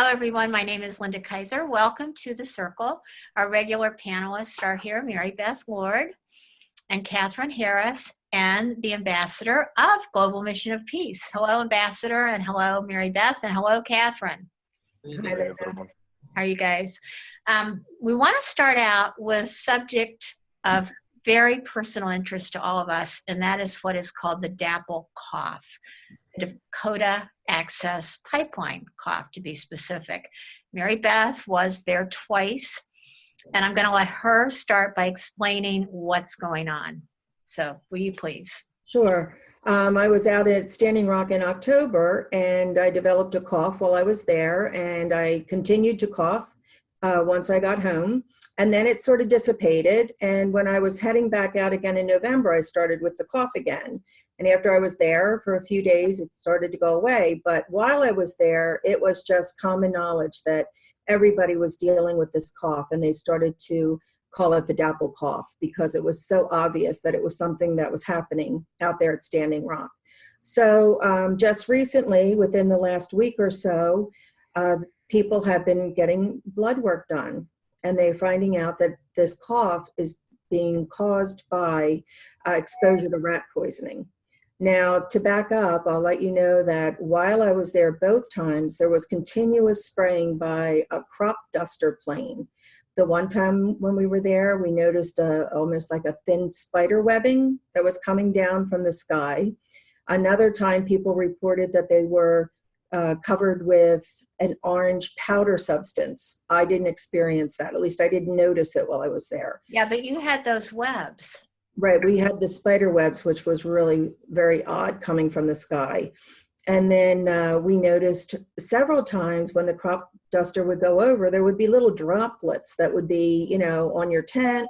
everyone. My name is Linda Kaiser. Welcome to The Circle. Our regular panelists are here, Mary Beth Lord and Catherine Harris, and the Ambassador of Global Mission of Peace. Hello, Ambassador, and hello, Mary Beth, and hello, Catherine. Hi, how are you guys? We want to start out with a subject of very personal interest to all of us, and that is what is called the Dapple Cough, the Dakota Access Pipeline Cough, to be specific. Mary Beth was there twice, and I'm going to let her start by explaining what's going on. So, will you please? Sure. I was out at Standing Rock in October, and I developed a cough while I was there, and I continued to cough once I got home, and then it sort of dissipated. And when I was heading back out again in November, I started with the cough again. And after I was there for a few days, it started to go away. But while I was there, it was just common knowledge that everybody was dealing with this cough, and they started to call it the Dapple Cough because it was so obvious that it was something that was happening out there at Standing Rock. So just recently, within the last week or so, people have been getting blood work done, and they're finding out that this cough is being caused by exposure to rat poisoning. Now, to back up, I'll let you know that while I was there both times, there was continuous spraying by a crop duster plane. The one time when we were there, we noticed almost like a thin spider webbing that was coming down from the sky. Another time, people reported that they were covered with an orange powder substance. I didn't experience that. At least I didn't notice it while I was there. Yeah, but you had those webs. Right, we had the spider webs, which was really very odd coming from the sky. And then we noticed several times when the crop duster would go over, there would be little droplets that would be, on your tent,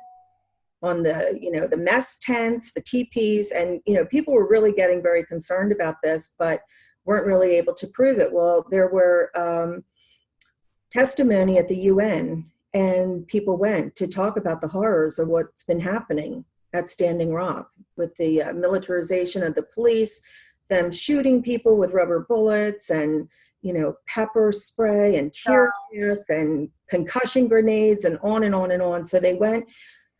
on the, the mess tents, the teepees. And, people were really getting very concerned about this, but weren't really able to prove it. Well, there were testimony at the UN, and people went to talk about the horrors of what's been happening at Standing Rock with the militarization of the police, them shooting people with rubber bullets and, pepper spray and tear gas and concussion grenades and on and on and on. So they went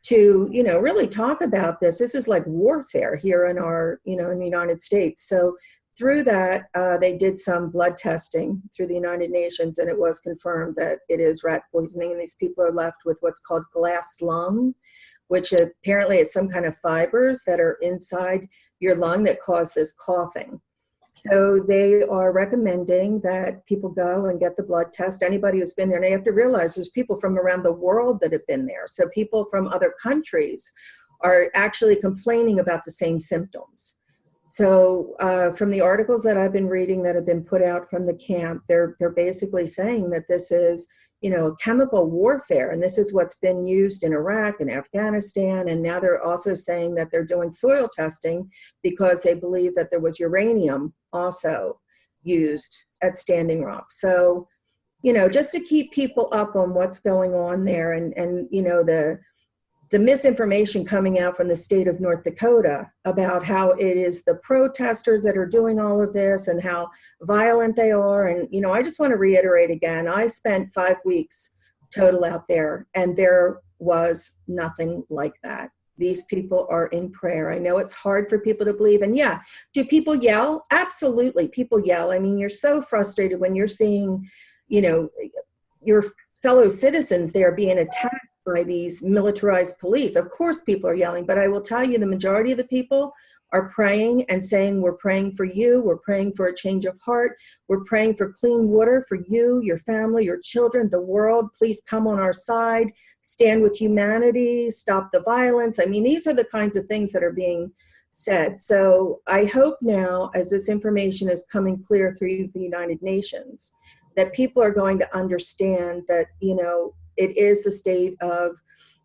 to, really talk about this. This is like warfare here in our, in the United States. So through that, they did some blood testing through the United Nations, and it was confirmed that it is rat poisoning. And these people are left with what's called glass lung, which apparently it's some kind of fibers that are inside your lung that cause this coughing. So they are recommending that people go and get the blood test. Anybody who's been there, and they have to realize there's people from around the world that have been there. So people from other countries are actually complaining about the same symptoms. So from the articles that I've been reading that have been put out from the camp, they're basically saying that this is, chemical warfare, and this is what's been used in Iraq and Afghanistan. And now they're also saying that they're doing soil testing because they believe that there was uranium also used at Standing Rock. So, just to keep people up on what's going on there, and the misinformation coming out from the state of North Dakota about how it is the protesters that are doing all of this and how violent they are. And, I just want to reiterate again, I spent 5 weeks total out there, and there was nothing like that. These people are in prayer. I know it's hard for people to believe. And yeah, do people yell? Absolutely, people yell. I mean, you're so frustrated when you're seeing, your fellow citizens there being attacked by these militarized police. Of course people are yelling, but I will tell you the majority of the people are praying and saying, we're praying for you, we're praying for a change of heart, we're praying for clean water for you, your family, your children, the world. Please come on our side, stand with humanity, stop the violence. I mean, these are the kinds of things that are being said. So I hope now, as this information is coming clear through the United Nations, that people are going to understand that, it is the state of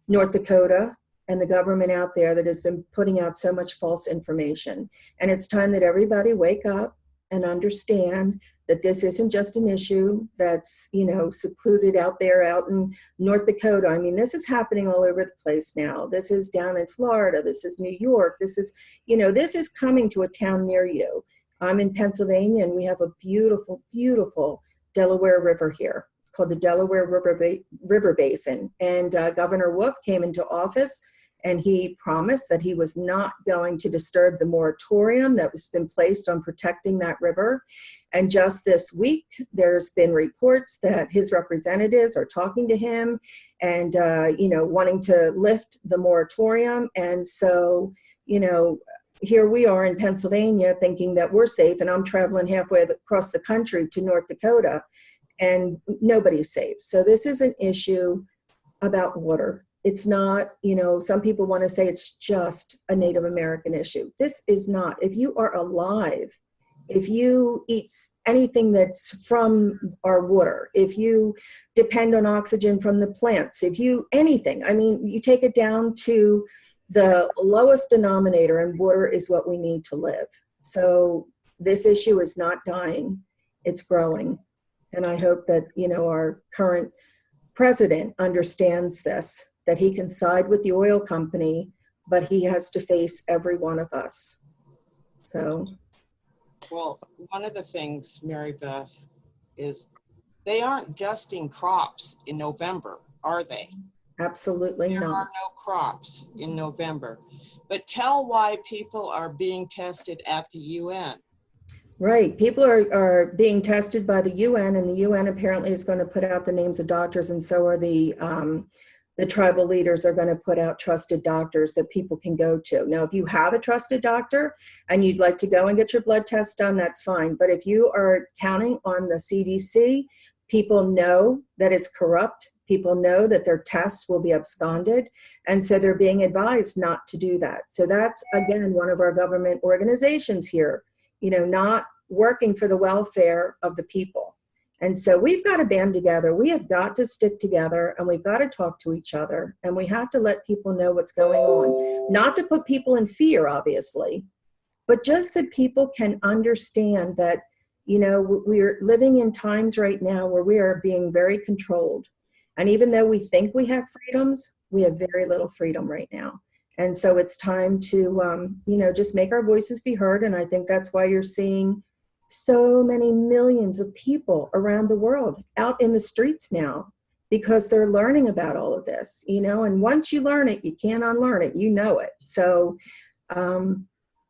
North Dakota and the government out there that has been putting out so much false information. And it's time that everybody wake up and understand that this isn't just an issue that's, secluded out there out in North Dakota. I mean, this is happening all over the place now. This is down in Florida. This is New York. This is, this is coming to a town near you. I'm in Pennsylvania, and we have a beautiful, beautiful Delaware River here. It's called the Delaware River Basin. And Governor Wolf came into office, and he promised that he was not going to disturb the moratorium that was been placed on protecting that river. And just this week, there's been reports that his representatives are talking to him and, wanting to lift the moratorium. And so, here we are in Pennsylvania thinking that we're safe, and I'm traveling halfway across the country to North Dakota, and nobody's safe. So this is an issue about water. It's not, some people want to say it's just a Native American issue. This is not. If you are alive, if you eat anything that's from our water, if you depend on oxygen from the plants, anything, you take it down to the lowest denominator, and water is what we need to live. So this issue is not dying, it's growing. And I hope that, our current president understands this, that he can side with the oil company, but he has to face every one of us. So. Well, one of the things, Mary Beth, is they aren't dusting crops in November, are they? Absolutely not. There are no crops in November. But tell why people are being tested at the UN. Right. People are being tested by the UN, and the UN apparently is going to put out the names of doctors, and so are the tribal leaders are going to put out trusted doctors that people can go to. Now, if you have a trusted doctor and you'd like to go and get your blood test done, that's fine. But if you are counting on the CDC, people know that it's corrupt. People know that their tests will be absconded. And so they're being advised not to do that. So that's, again, one of our government organizations here, not working for the welfare of the people. And so we've got to band together. We have got to stick together, and we've got to talk to each other, and we have to let people know what's going on. Not to put people in fear, obviously, but just that people can understand that, we're living in times right now where we are being very controlled. And even though we think we have freedoms, we have very little freedom right now. And so it's time to, just make our voices be heard. And I think that's why you're seeing so many millions of people around the world out in the streets now, because they're learning about all of this, and once you learn it, you can't unlearn it, it. So, and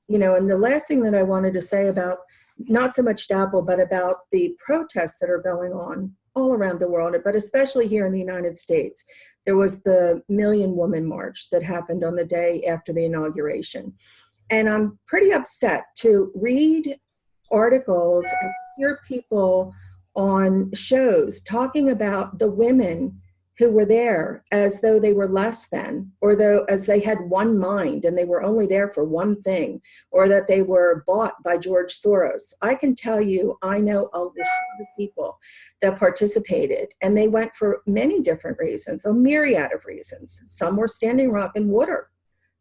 the last thing that I wanted to say about, not so much Dapple, but about the protests that are going on all around the world, but especially here in the United States. There was the Million Woman March that happened on the day after the inauguration. And I'm pretty upset to read articles and hear people on shows talking about the women who were there as though they were less than, or though as they had one mind and they were only there for one thing, or that they were bought by George Soros. I can tell you, I know a lot of people that participated, and they went for many different reasons, a myriad of reasons. Some were Standing Rock and water.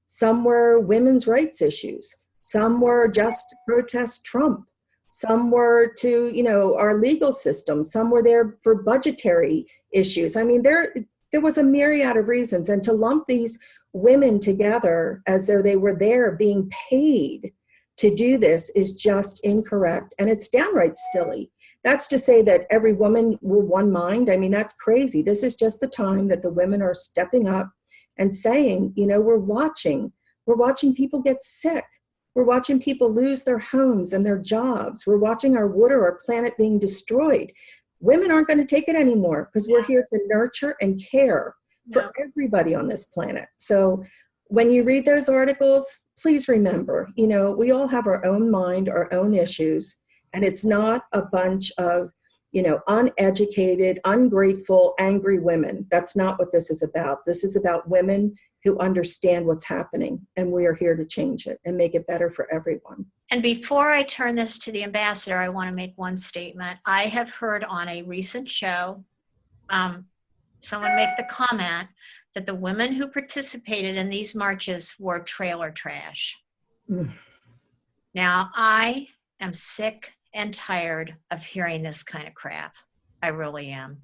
Some were women's rights issues. Some were just to protest Trump. Some were to, our legal system. Some were there for budgetary issues. There was a myriad of reasons. And to lump these women together as though they were there being paid to do this is just incorrect. And it's downright silly. That's to say that every woman were one mind. That's crazy. This is just the time that the women are stepping up and saying, we're watching people get sick. We're watching people lose their homes and their jobs. We're watching our water, our planet being destroyed. Women aren't going to take it anymore, because we're here to nurture and care for everybody on this planet. So when you read those articles, please remember, we all have our own mind, our own issues, and it's not a bunch of, uneducated, ungrateful, angry women. That's not what this is about. This is about women who understand what's happening, and we are here to change it and make it better for everyone. And before I turn this to the ambassador, I want to make one statement. I have heard on a recent show, someone make the comment that the women who participated in these marches were trailer trash. Now, I am sick and tired of hearing this kind of crap. I really am.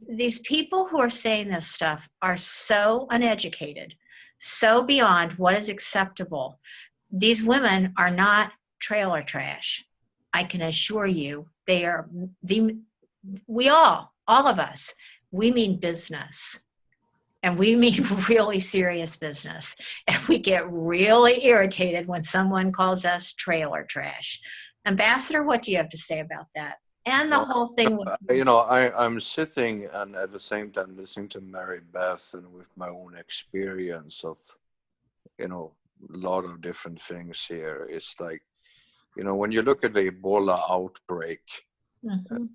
These people who are saying this stuff are so uneducated, so beyond what is acceptable. These women are not trailer trash. I can assure you they are all of us, we mean business. And we mean really serious business. And we get really irritated when someone calls us trailer trash. Ambassador, what do you have to say about that? And the whole thing with, I'm sitting and at the same time listening to Mary Beth and with my own experience of, a lot of different things here. It's like, when you look at the Ebola outbreak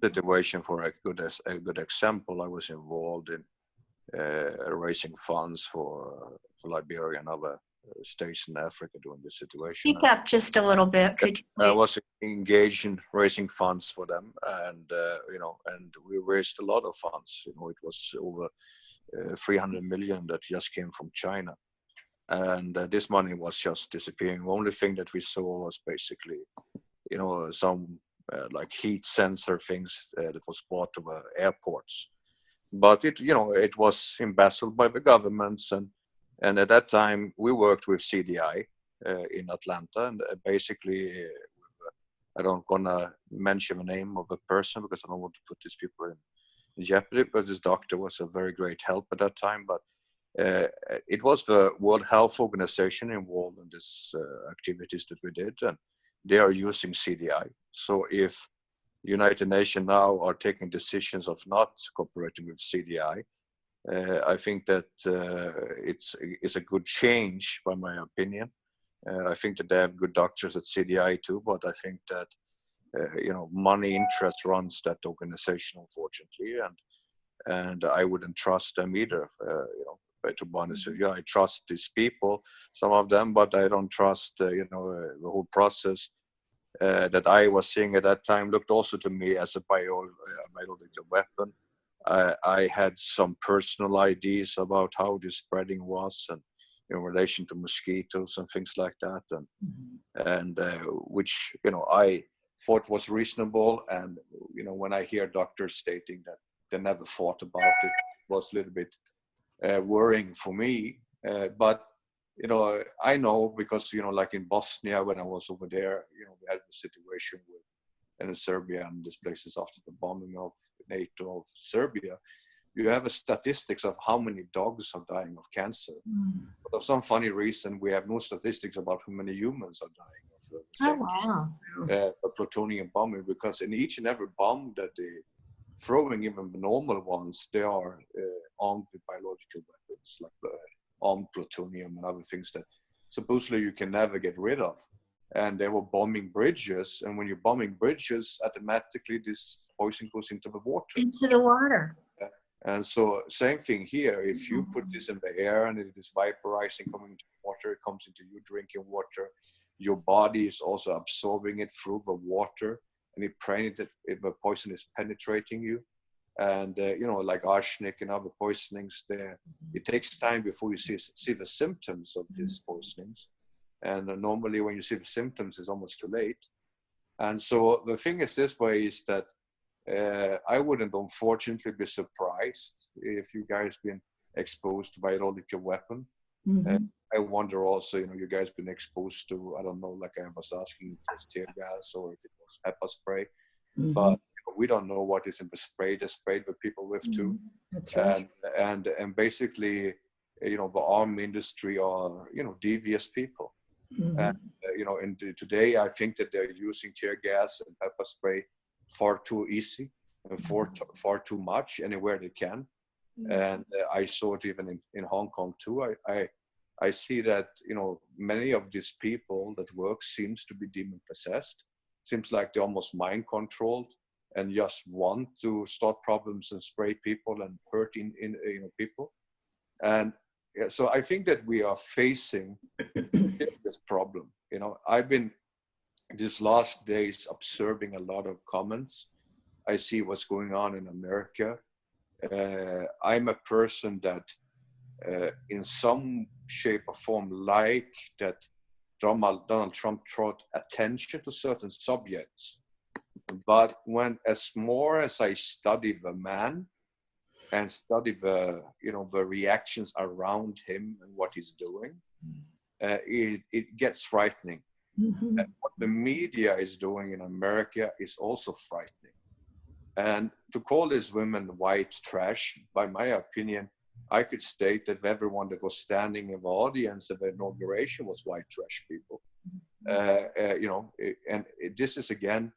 situation, for a good example, I was involved in raising funds for Liberia and other states in Africa during this situation. Speak up just a little bit, could you please? I was engaged in raising funds for them, and and we raised a lot of funds. It was over 300 million that just came from China, and this money was just disappearing. The only thing that we saw was basically, some like heat sensor things that was bought to the airports. But it was embezzled by the governments, and at that time we worked with CDI in Atlanta, and basically, I don't gonna mention the name of the person because I don't want to put these people in jeopardy. But this doctor was a very great help at that time. But it was the World Health Organization involved in this activities that we did, and they are using CDI. So if United Nations now are taking decisions of not cooperating with CDI, I think that it's a good change, by my opinion. I think that they have good doctors at CDI too, but I think that money interest runs that organization, unfortunately, and I wouldn't trust them either. To be honest with you, I trust these people, some of them, but I don't trust the whole process. That I was seeing at that time looked also to me as a biological weapon. I had some personal ideas about how the spreading was, and in relation to mosquitoes and things like that, and which I thought was reasonable. And when I hear doctors stating that they never thought about it, it was a little bit worrying for me. But I know because, like in Bosnia, when I was over there, we had the situation in Serbia and these places after the bombing of NATO of Serbia. You have a statistics of how many dogs are dying of cancer. But for some funny reason, we have no statistics about how many humans are dying of the same plutonium bombing, because in each and every bomb that they throwing, even the normal ones, they are armed with biological weapons, like armed plutonium and other things that supposedly you can never get rid of. And they were bombing bridges, and when you're bombing bridges, automatically this poison goes into the water. Into the water. And so same thing here. If you put this in the air and it is vaporizing, coming into water, it comes into you drinking water. Your body is also absorbing it through the water, and the poison is penetrating you. And like arsenic and other poisonings, it takes time before you see the symptoms of these poisonings. And normally when you see the symptoms, it's almost too late. And so the thing is this way is that I wouldn't unfortunately be surprised if you guys been exposed to biological weapon. I wonder also, you guys been exposed to, I don't know, like I was asking, if it was tear gas or if it was pepper spray. But we don't know what is in the spray. They sprayed the people with too. That's right. And basically, the arm industry are, devious people. And, and today I think that they're using tear gas and pepper spray far too easy and far too much anywhere they can. And I saw it even in Hong Kong too. I see that, many of these people that work seems to be demon possessed. Seems like they're almost mind controlled and just want to start problems and spray people and hurt in people. And so I think that we are facing this problem. I've been these last days observing a lot of comments. I see what's going on in America. I'm a person that in some shape or form like that Donald Trump brought attention to certain subjects. But as more as I study the man and study the reactions around him and what he's doing, it gets frightening. Mhm. And what the media is doing in America is also frightening. And to call these women white trash, by my opinion, I could state that everyone that was standing in the audience of the inauguration was white trash people. This is again,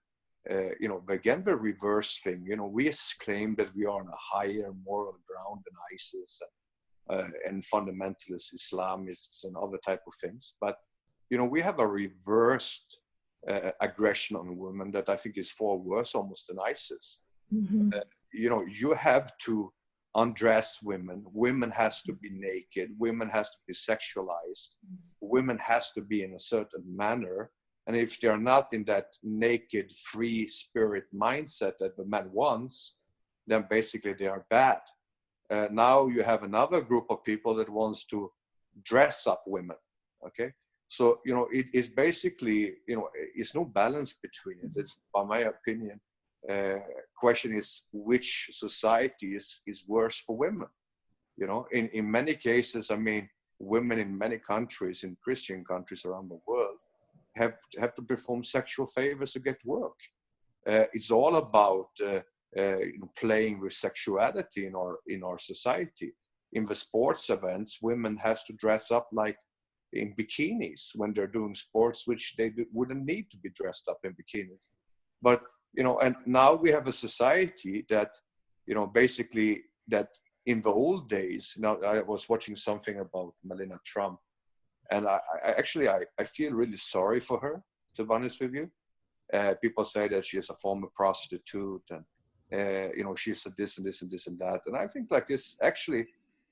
the reverse thing. We claim that we are on a higher moral ground than ISIS and fundamentalist Islamists and other type of things. But, we have a reversed aggression on women that I think is far worse almost than ISIS. Mhm. You have to undress women. Women has to be naked. Women has to be sexualized. Women has to be in a certain manner. And if they're not in that naked, free spirit mindset that the man wants, then basically they are bad. Now you have another group of people that wants to dress up women. Okay. So, it is basically, it's no balance between it. It's, by my opinion, question is which society is worse for women. In many cases, I mean, women in many countries, in Christian countries around the world, have to perform sexual favors to get work. It's all about playing with sexuality in our society. In the sports events, women have to dress up like in bikinis when they're doing sports, which they wouldn't need to be dressed up in bikinis. But and now we have a society that, basically that in the old days, now I was watching something about Melania Trump, and I actually feel really sorry for her, to be honest with you. People say that she is a former prostitute and, she's a this and this and this and that. And I think like this, actually,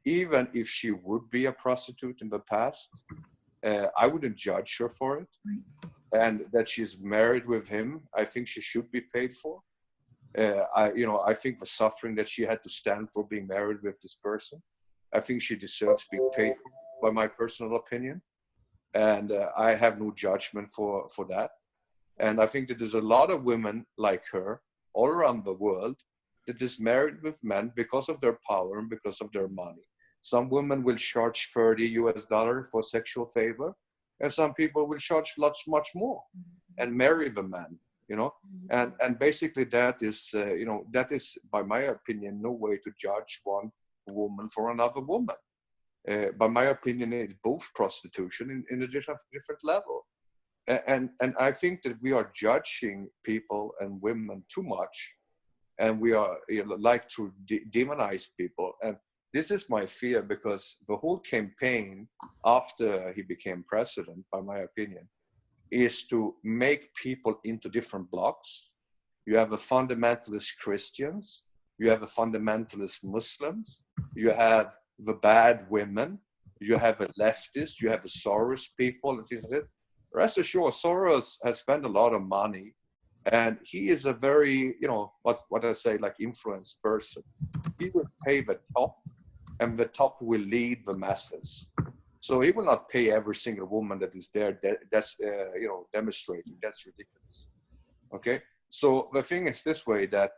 even if she would be a prostitute in the past, I wouldn't judge her for it. And that she's married with him, I think she should be paid for. I think the suffering that she had to stand for being married with this person, I think she deserves being paid for, by my personal opinion. And I have no judgment for that. And I think that there's a lot of women like her all around the world that is married with men because of their power and because of their money. Some women will charge $30 for sexual favor, and some people will charge much more and marry the man, and basically that is, that is, by my opinion, no way to judge one woman for another woman. By my opinion, it's both prostitution in a different level. And I think that we are judging people and women too much, and we are like to demonize people. And this is my fear, because the whole campaign after he became president, by my opinion, is to make people into different blocks. You have a fundamentalist Christians, you have a fundamentalist Muslims, you have the bad women, you have a leftist, you have the Soros people and things like that. Rest assured, Soros has spent a lot of money, and he is a very, what I say, like influenced person. He will pay the top, and the top will lead the masses. So he will not pay every single woman that is there. That's demonstrating. That's ridiculous. Okay. So the thing is this way, that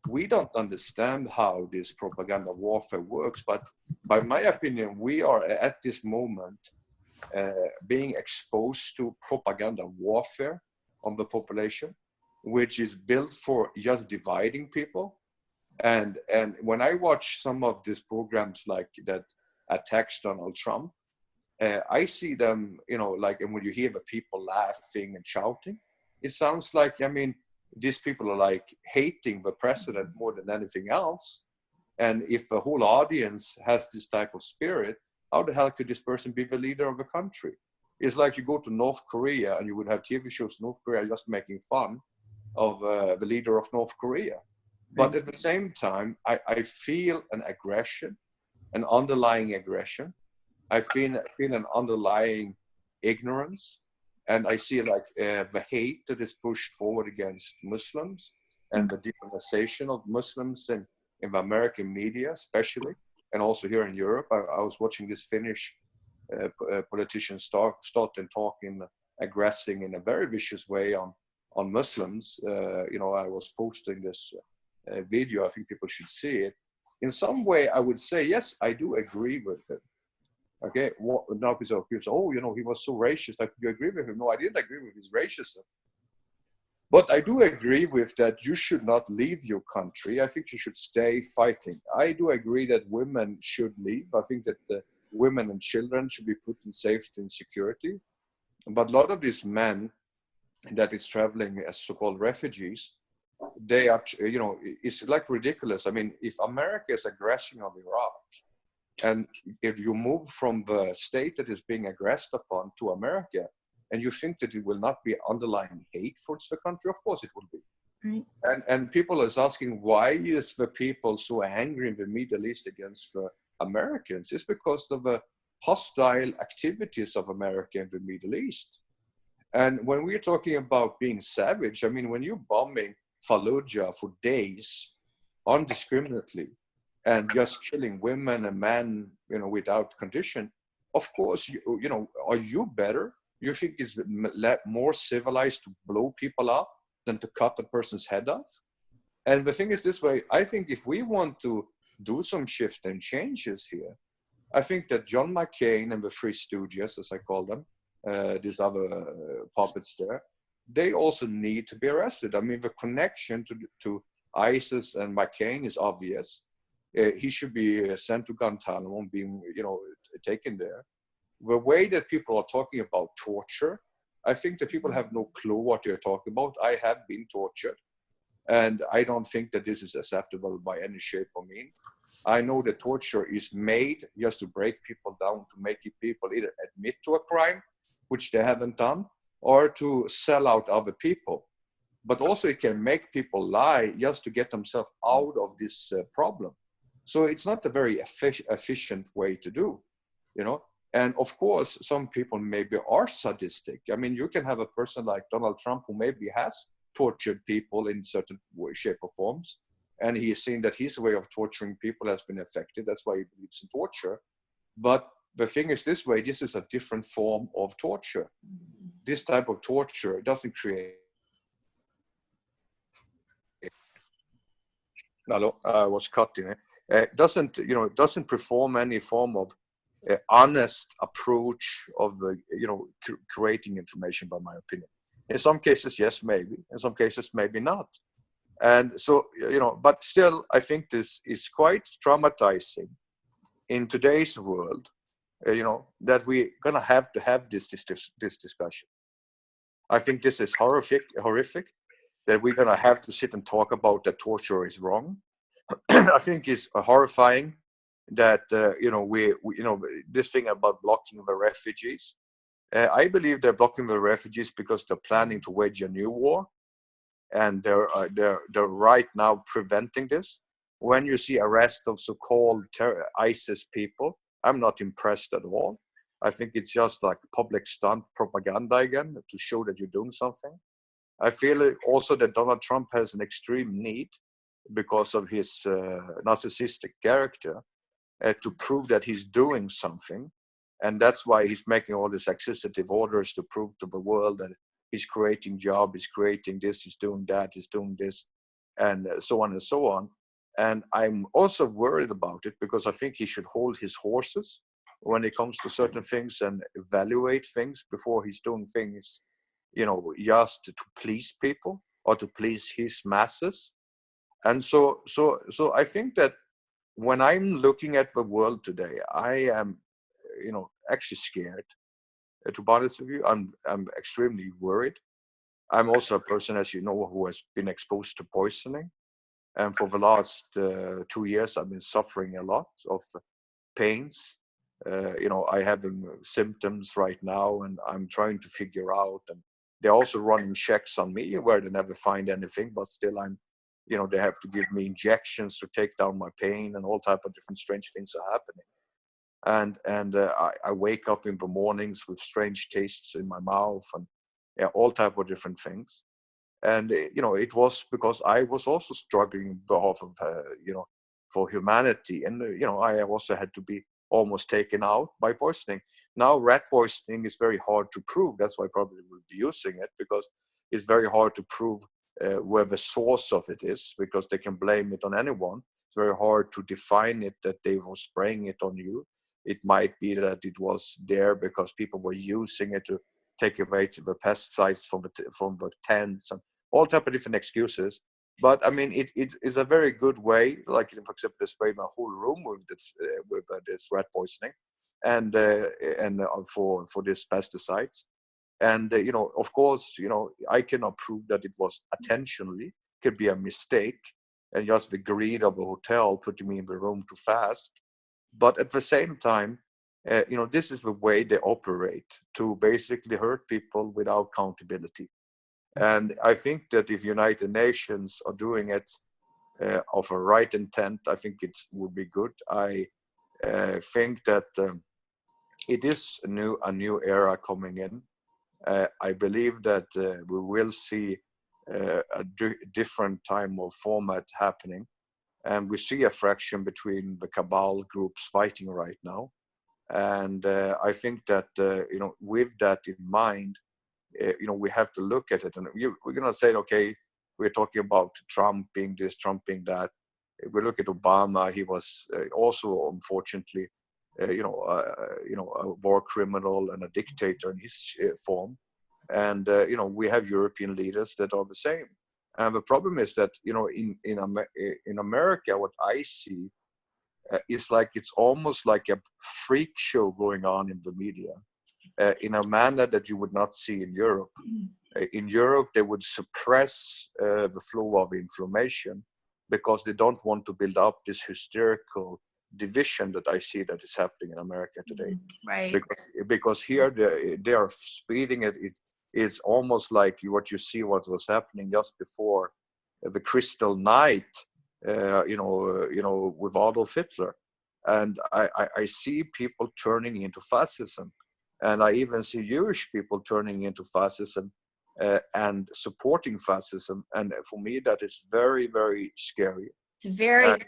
we don't understand how this propaganda warfare works. But by my opinion, we are at this moment being exposed to propaganda warfare on the population, which is built for just dividing people. And when I watch some of these programs like that attacks Donald Trump, I see them, and when you hear the people laughing and shouting, it sounds like, these people are like hating the president more than anything else. And if the whole audience has this type of spirit, how the hell could this person be the leader of a country? It's like you go to North Korea and you would have TV shows in North Korea just making fun of the leader of North Korea. But at the same time, I feel an aggression, an underlying aggression. I feel an underlying ignorance. And I see the hate that is pushed forward against Muslims and the demonization of Muslims in the American media, especially, and also here in Europe. I was watching this Finnish politician start and talking, aggressing in a very vicious way on Muslims. I was posting this video. I think people should see it. In some way, I would say, yes, I do agree with him. Okay, now people say, oh, he was so racist. Like, do you agree with him? No, I didn't agree with his racism. But I do agree with that you should not leave your country. I think you should stay fighting. I do agree that women should leave. I think that the women and children should be put in safety and security. But a lot of these men that is traveling as so-called refugees, they are, it's like ridiculous. I mean, if America is aggressing on Iraq, and if you move from the state that is being aggressed upon to America, and you think that it will not be underlying hate towards the country, of course it will be. Right. And people is asking, why is the people so angry in the Middle East against the Americans? It's because of the hostile activities of America in the Middle East. And when we're talking about being savage, I mean, when you're bombing Fallujah for days, indiscriminately, and just killing women and men, without condition, of course, are you better? You think it's more civilized to blow people up than to cut a person's head off? And the thing is this way, I think if we want to do some shift and changes here, I think that John McCain and the Three Stooges, as I call them, these other puppets there, they also need to be arrested. I mean, the connection to ISIS and McCain is obvious. He should be sent to Guantanamo and being, taken there. The way that people are talking about torture, I think that people have no clue what they're talking about. I have been tortured, and I don't think that this is acceptable by any shape or mean. I know that torture is made just to break people down, to make people either admit to a crime, which they haven't done, or to sell out other people. But also it can make people lie just to get themselves out of this problem. So it's not a very efficient way to do, And of course, some people maybe are sadistic. I mean, you can have a person like Donald Trump who maybe has tortured people in certain way, shape or forms. And he's seen that his way of torturing people has been effective. That's why he believes in torture. But the thing is this way, this is a different form of torture. This type of torture doesn't create. Hello, I was cutting it. Doesn't perform any form of honest approach of creating information, by my opinion. In some cases, yes, maybe. In some cases, maybe not. And so, but still, I think this is quite traumatizing in today's world, that we're going to have this discussion. I think this is horrific, that we're going to have to sit and talk about that torture is wrong. I think it's horrifying that, this thing about blocking the refugees. I believe they're blocking the refugees because they're planning to wage a new war. And they're right now preventing this. When you see arrest of so-called ISIS people, I'm not impressed at all. I think it's just like public stunt propaganda again to show that you're doing something. I feel also that Donald Trump has an extreme need, because of his narcissistic character, to prove that he's doing something. And that's why he's making all these executive orders to prove to the world that he's creating jobs, he's creating this, he's doing that, he's doing this, and so on and so on. And I'm also worried about it because I think he should hold his horses when it comes to certain things and evaluate things before he's doing things, just to please people or to please his masses. And so I think that when I'm looking at the world today, I am, actually scared. To be honest with you, I'm extremely worried. I'm also a person, as you know, who has been exposed to poisoning. And for the last 2 years, I've been suffering a lot of pains. I have symptoms right now, and I'm trying to figure out. And they're also running checks on me where they never find anything, but still they have to give me injections to take down my pain, and all type of different strange things are happening. And I wake up in the mornings with strange tastes in my mouth, and all type of different things. And it was because I was also struggling on behalf of for humanity, and I also had to be almost taken out by poisoning. Now rat poisoning is very hard to prove. That's why I probably will be using it, because it's very hard to prove where the source of it is, because they can blame it on anyone. It's very hard to define it that they were spraying it on you. It might be that it was there because people were using it to take away the pesticides from the tents and all type of different excuses. But I mean, it is a very good way, like for example, they sprayed my whole room with this rat poisoning, and for this pesticides. And you know, of course, you know, I cannot prove that it was intentionally. It could be a mistake, and just the greed of a hotel putting me in the room too fast. But at the same time, you know, this is the way they operate, to basically hurt people without accountability. And I think that if United Nations are doing it of a right intent, I think it would be good. I think that it is a new era coming in. I believe that we will see a different time of format happening, and we see a fraction between the cabal groups fighting right now. And I think that you know, with that in mind, you know, we have to look at it, and we're going to say, okay, we're talking about Trump being this, Trump being that. If we look at Obama, he was also, unfortunately, you know, a war criminal and a dictator in his form. And you know, we have European leaders that are the same. And the problem is that, you know, in America, what I see is like, it's almost like a freak show going on in the media. In a manner that you would not see in Europe. In Europe, they would suppress the flow of information because they don't want to build up this hysterical division that I see that is happening in America today. Right. Because here they are speeding it. It's almost like what you see what was happening just before the Crystal Night, you know, with Adolf Hitler. And I see people turning into fascism. And I even see Jewish people turning into fascism and supporting fascism. And for me, that is very, very scary. It's very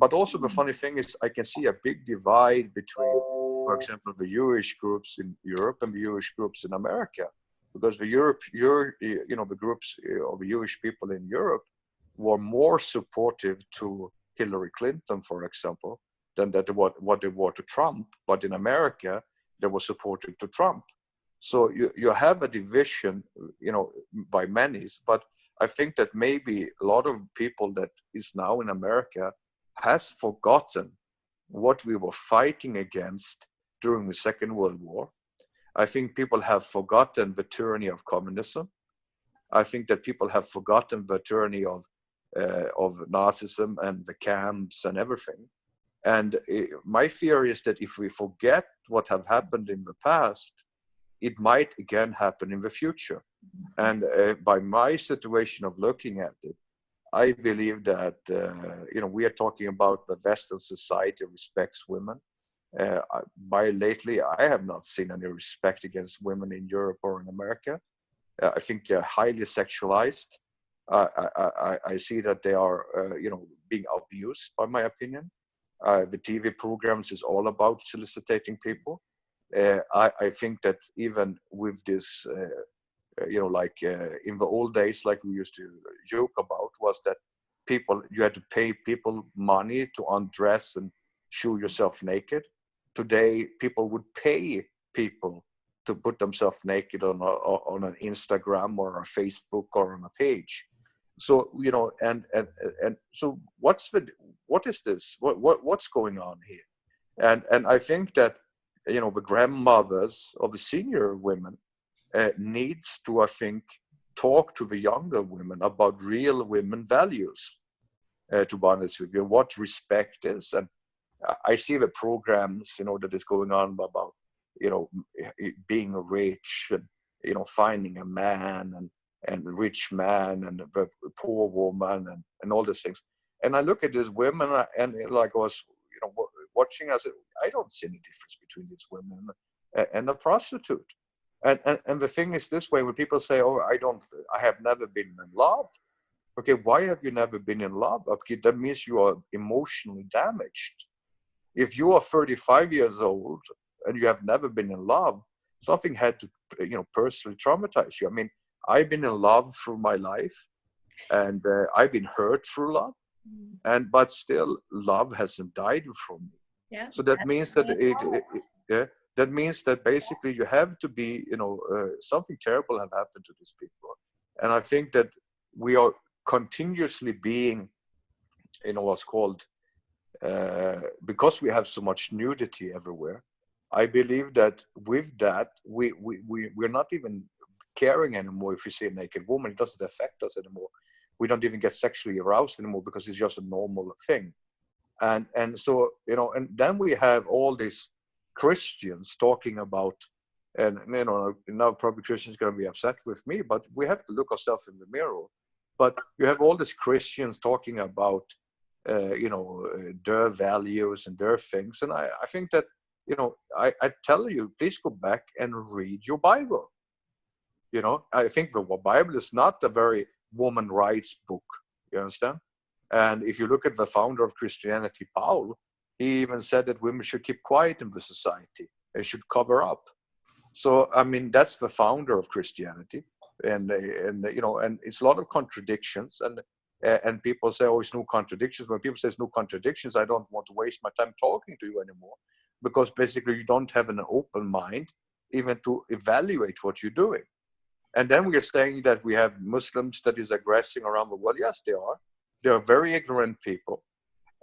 But also the funny thing is, I can see a big divide between, for example, the Jewish groups in Europe and the Jewish groups in America, because the groups of Jewish people in Europe were more supportive to Hillary Clinton, for example, than what they were to Trump. But in America, they were supportive to Trump. So you have a division, you know, by many. But I think that maybe a lot of people that is now in America has forgotten what we were fighting against during the Second World War. I think people have forgotten the tyranny of communism. I think that people have forgotten the tyranny of Nazism and the camps and everything. And my fear is that if we forget what have happened in the past, it might again happen in the future. And by my situation of looking at it, I believe that you know, we are talking about the Western society respects women. By lately, I have not seen any respect against women in Europe or in America. I think they're highly sexualized. I see that they are, you know, being abused, by my opinion. The TV programs is all about soliciting people. I think that even with this, you know, like in the old days, like we used to joke about, was that you had to pay people money to undress and show yourself naked. Today, people would pay people to put themselves naked on an Instagram or a Facebook or on a page. So, you know, and so what is this? What's going on here? And I think that, you know, the grandmothers of the senior women needs to, I think, talk to the younger women about real women values, to be honest with you, what respect is. And I see the programs, you know, that is going on about, you know, being rich and, you know, finding a man and rich man and the poor woman and all these things. And I look at these women and like I was, you know, watching, I said, I don't see any difference between these women and a prostitute. And the thing is this way, when people say, oh, I have never been in love. Okay, why have you never been in love? Okay, that means you are emotionally damaged. If you are 35 years old and you have never been in love, something had to, you know, personally traumatize you. I mean, I've been in love through my life, and I've been hurt through love, but still, love hasn't died from me. Yeah. So that means that yeah, that means that basically you have to be, something terrible have happened to these people. And I think that we are continuously being, what's called, because we have so much nudity everywhere. I believe that with that, we're not even caring anymore if we see a naked woman. It doesn't affect us anymore. We don't even get sexually aroused anymore because it's just a normal thing. And so, and then we have all these Christians talking about, and now probably Christians going to be upset with me, but we have to look ourselves in the mirror. But you have all these Christians talking about, their values and their things, and I think that, I tell you, please go back and read your Bible. I think the Bible is not a very woman rights book. You understand? And if you look at the founder of Christianity, Paul, he even said that women should keep quiet in the society. They should cover up. So, I mean, that's the founder of Christianity. And it's a lot of contradictions. And people say, oh, it's no contradictions. When people say it's no contradictions, I don't want to waste my time talking to you anymore. Because basically you don't have an open mind even to evaluate what you're doing. And then we are saying that we have Muslims that is aggressing around the world. Yes, they are. They are very ignorant people,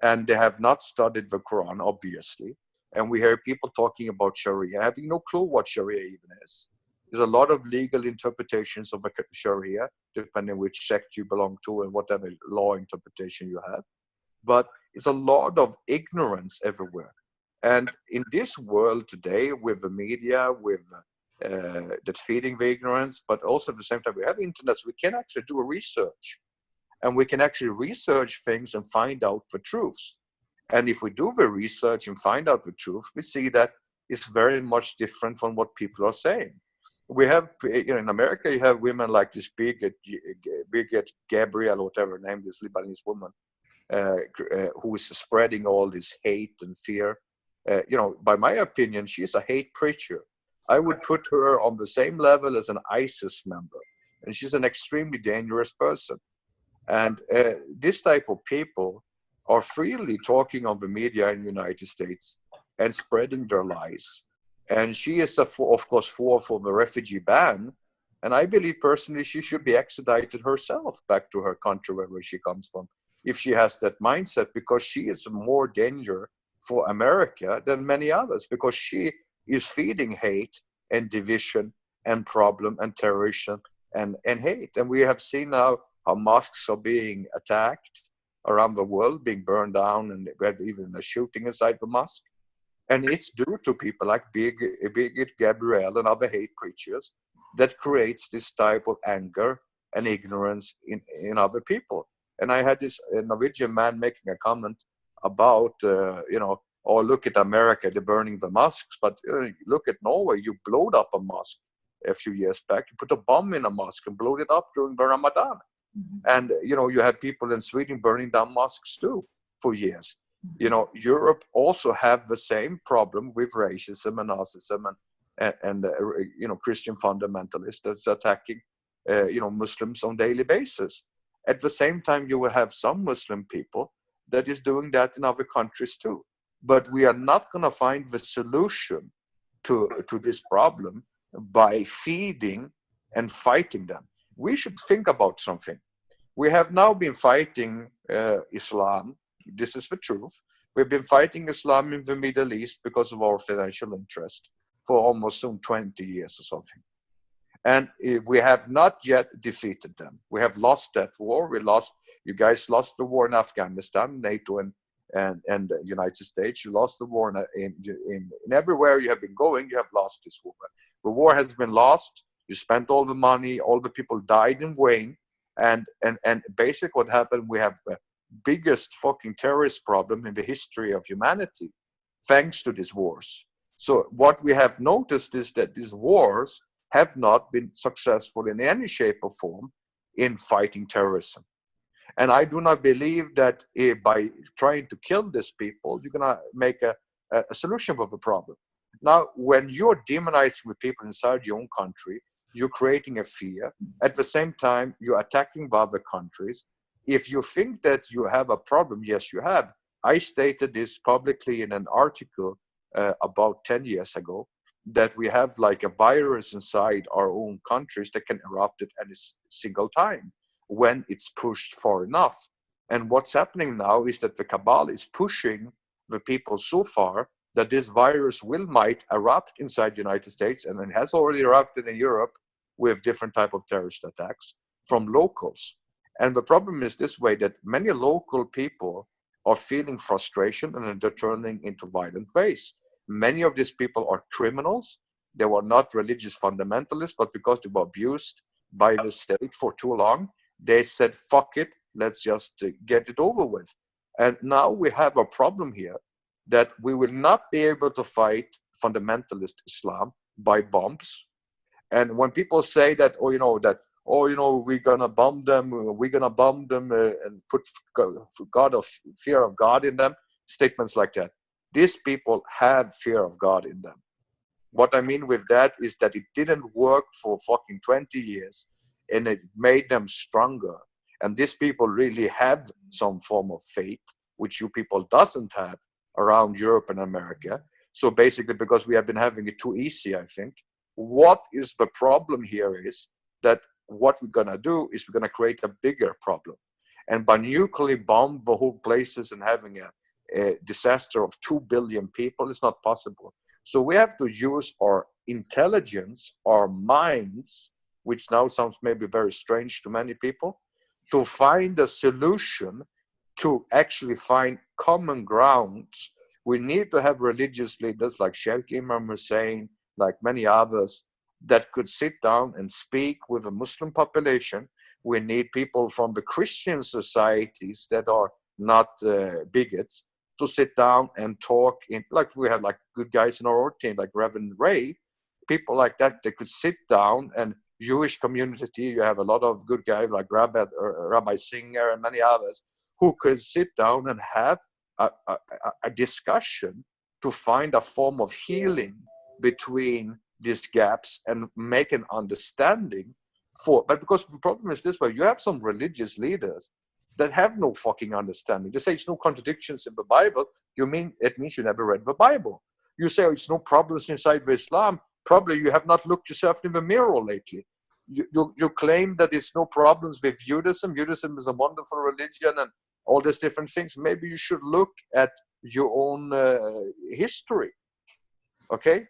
and they have not studied the Quran, obviously. And we hear people talking about Sharia, having no clue what Sharia even is. There's a lot of legal interpretations of Sharia, depending which sect you belong to and whatever law interpretation you have. But it's a lot of ignorance everywhere. And in this world today, with the media, with that's feeding the ignorance, but also at the same time we have internet, so we can actually do a research. And we can actually research things and find out the truths. And if we do the research and find out the truth, we see that it's very much different from what people are saying. We have, in America, you have women like this Birgit Gabriel, or whatever her name is, Lebanese woman, who is spreading all this hate and fear. By my opinion, she's a hate preacher. I would put her on the same level as an ISIS member. And she's an extremely dangerous person. And this type of people are freely talking on the media in the United States and spreading their lies. And she is, of course, for the refugee ban. And I believe personally she should be extradited herself back to her country, wherever she comes from, if she has that mindset, because she is more danger for America than many others, because she is feeding hate and division and problem and terrorism and hate. And we have seen now how mosques are being attacked around the world, being burned down, and we had even a shooting inside the mosque. And it's due to people like Birgit Gabriel and other hate preachers that creates this type of anger and ignorance in other people. And I had this Norwegian man making a comment about, oh, look at America, they're burning the mosques. But look at Norway, you blowed up a mosque a few years back. You put a bomb in a mosque and blowed it up during the Ramadan. Mm-hmm. And, you had people in Sweden burning down mosques too for years. Mm-hmm. Europe also have the same problem with racism and Nazism and Christian fundamentalists that's attacking, Muslims on daily basis. At the same time, you will have some Muslim people that is doing that in other countries too. But we are not going to find the solution to this problem by feeding and fighting them. We should think about something. We have now been fighting Islam. This is the truth. We've been fighting Islam in the Middle East because of our financial interest for almost soon 20 years or something. And we have not yet defeated them. We have lost that war. You guys lost the war in Afghanistan, NATO and the United States. You lost the war in everywhere you have been going, you have lost this war. The war has been lost. You spent all the money, all the people died in vain. And basically what happened, we have the biggest fucking terrorist problem in the history of humanity, thanks to these wars. So what we have noticed is that these wars have not been successful in any shape or form in fighting terrorism. And I do not believe that by trying to kill these people, you're going to make a solution for the problem. Now, when you're demonizing the people inside your own country, you're creating a fear. At the same time, you're attacking the other countries. If you think that you have a problem, yes, you have. I stated this publicly in an article about 10 years ago, that we have like a virus inside our own countries that can erupt at any single time when it's pushed far enough. And what's happening now is that the cabal is pushing the people so far that this virus might erupt inside the United States, and it has already erupted in Europe with different type of terrorist attacks from locals. And the problem is this way, that many local people are feeling frustration and they're turning into violent ways. Many of these people are criminals. They were not religious fundamentalists, but because they were abused by the state for too long, they said, fuck it, let's just get it over with. And now we have a problem here that we will not be able to fight fundamentalist Islam by bombs. And when people say that, we're gonna bomb them, and put fear of God in them, statements like that, these people have fear of God in them. What I mean with that is that it didn't work for fucking 20 years, and it made them stronger. And these people really have some form of faith, which you people doesn't have around Europe and America. So basically, because we have been having it too easy, I think. What is the problem here is that what we're gonna do is we're gonna create a bigger problem. And by nuclear bomb the whole places and having a disaster of 2 billion people, it's not possible. So we have to use our intelligence, our minds, which now sounds maybe very strange to many people, to find a solution, to actually find common grounds. We need to have religious leaders like Sheikh Imam Hussein, like many others, that could sit down and speak with the Muslim population. We need people from the Christian societies that are not bigots to sit down and talk, like we have like good guys in our team, like Reverend Ray, people like that, they could sit down. And Jewish community, you have a lot of good guys like Rabbi Singer and many others who could sit down and have a discussion to find a form of healing between these gaps and make an understanding but because the problem is this way, you have some religious leaders that have no fucking understanding. They say it's no contradictions in the Bible. It means you never read the Bible. You say it's no problems inside the Islam. Probably you have not looked yourself in the mirror lately. You claim that there's no problems with Judaism. Judaism is a wonderful religion and all these different things. Maybe you should look at your own history. Okay?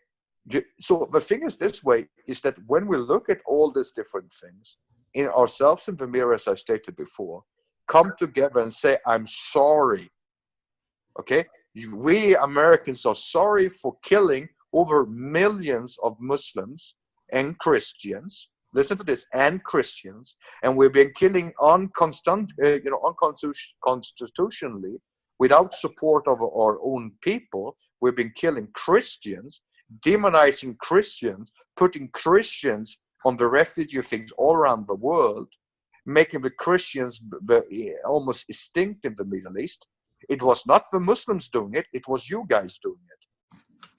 So the thing is this way, is that when we look at all these different things in ourselves in the mirror, as I stated before, come together and say, I'm sorry. Okay? We Americans are sorry for killing over millions of Muslims and Christians. Listen to this, and Christians. And we've been killing unconstitutionally, without support of our own people. We've been killing Christians, demonizing Christians, putting Christians on the refugee things all around the world, making the Christians almost extinct in the Middle East. It was not the Muslims doing it, it was you guys doing it.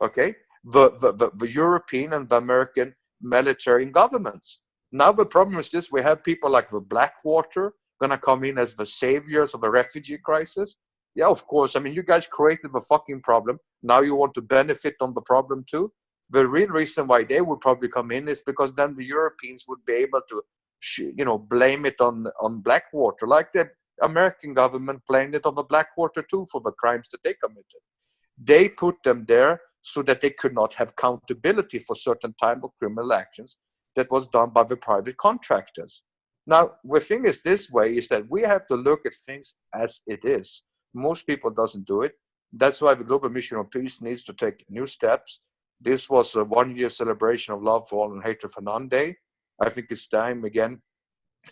Okay? The European and the American military governments. Now the problem is this, we have people like the Blackwater gonna come in as the saviors of the refugee crisis. Yeah, of course. I mean, you guys created the fucking problem. Now you want to benefit on the problem too. The real reason why they would probably come in is because then the Europeans would be able to, blame it on Blackwater, like the American government blamed it on the Blackwater too for the crimes that they committed. They put them there so that they could not have accountability for certain type of criminal actions that was done by the private contractors. Now, the thing is this way, is that we have to look at things as it is. Most people doesn't do it. That's why the Global Mission of Peace needs to take new steps. This was a 1-year celebration of love for all and hatred for none day. I think it's time again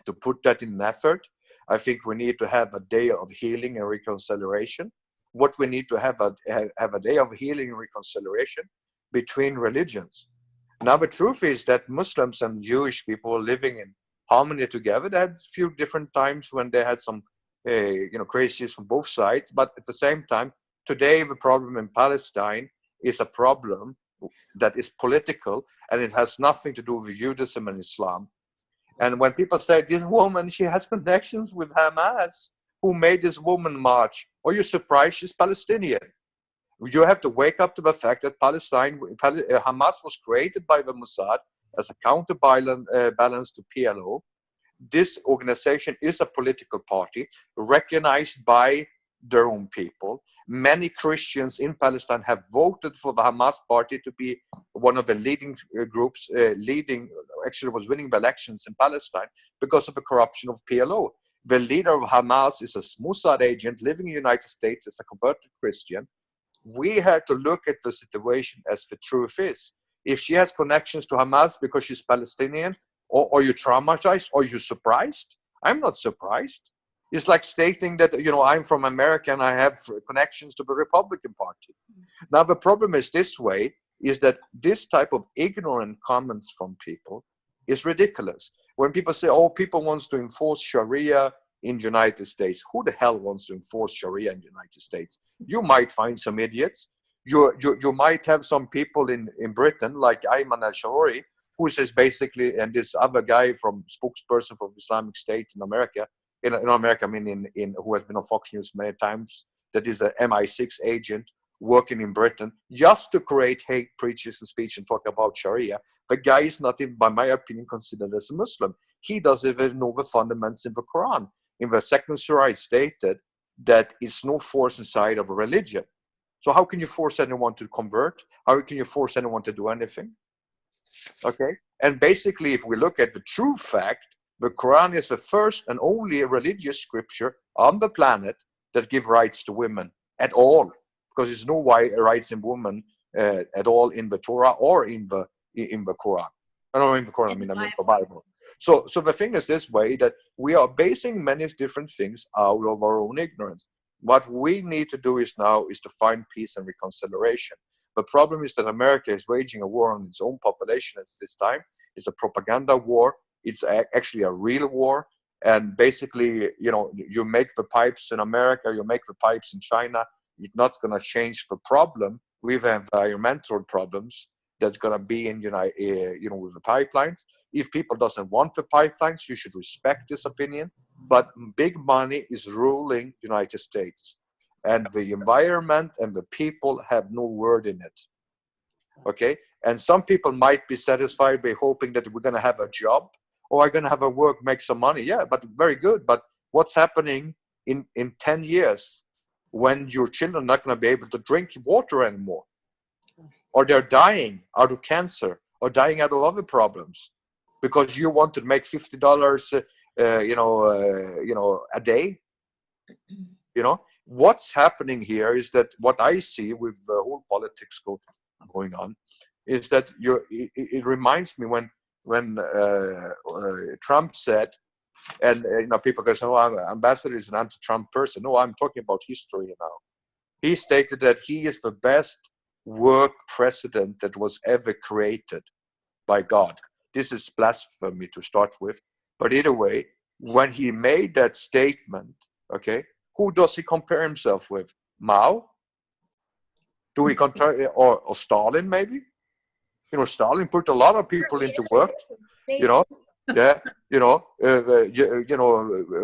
to put that in an effort. I think we need to have a day of healing and reconciliation. What we need to have a day of healing and reconciliation between religions. Now the truth is that Muslims and Jewish people living in harmony together. They had a few different times when they had some crazies from both sides, but at the same time, today the problem in Palestine is a problem that is political, and it has nothing to do with Judaism and Islam. And when people say this woman, she has connections with Hamas, who made this woman march? Are you surprised she's Palestinian? You have to wake up to the fact that Hamas was created by the Mossad as a counterbalance to PLO. This organization is a political party recognized by their own people. Many Christians in Palestine have voted for the Hamas party to be one of the leading groups, actually was winning the elections in Palestine because of the corruption of PLO. The leader of Hamas is a Mossad agent living in the United States as a converted Christian. We have to look at the situation as the truth is. If she has connections to Hamas because she's Palestinian, or are you traumatized? Are you surprised? I'm not surprised. It's like stating that, I'm from America and I have connections to the Republican Party. Now, the problem is this this type of ignorant comments from people is ridiculous. When people say, people want to enforce Sharia in the United States, who the hell wants to enforce Sharia in the United States? You might find some idiots. You might have some people in Britain, like Ayman al-Shawari, who says basically, and this other guy spokesperson from Islamic State in America, who has been on Fox News many times, that is an MI6 agent working in Britain just to create hate preachers and speech and talk about Sharia. The guy is not even, by my opinion, considered as a Muslim. He doesn't even know the fundamentals in the Quran. In the second surah, it's stated that it's no force inside of a religion. So how can you force anyone to convert? How can you force anyone to do anything? Okay, and basically, if we look at the true fact, the Quran is the first and only religious scripture on the planet that give rights to women at all, because there's no rights in women at all in the Torah or in the Quran. I don't mean the Quran, I mean the Bible. So the thing is this way, that we are basing many different things out of our own ignorance. What we need to do now is to find peace and reconciliation. The problem is that America is waging a war on its own population at this time. It's a propaganda war. It's actually a real war. And basically, you make the pipes in America, you make the pipes in China. It's not going to change the problem. We have environmental problems that's going to be in, with the pipelines. If people doesn't want the pipelines, you should respect this opinion. But big money is ruling the United States. And the environment and the people have no word in it. Okay? And some people might be satisfied by hoping that we're going to have a job, or I'm going to have a work, make some money. Yeah, but very good. But what's happening in 10 years when your children are not going to be able to drink water anymore? Or they're dying out of cancer, or dying out of other problems because you want to make $50 a day. What's happening here is that what I see with the whole politics going on is that it reminds me when Trump said, and people go, ambassador is an anti-Trump person. No, I'm talking about history now. He stated that he is the best work president that was ever created by God. This is blasphemy to start with, but either way, when he made that statement, okay, who does he compare himself with? Mao? Do we compare, or Stalin maybe? Stalin put a lot of people into work.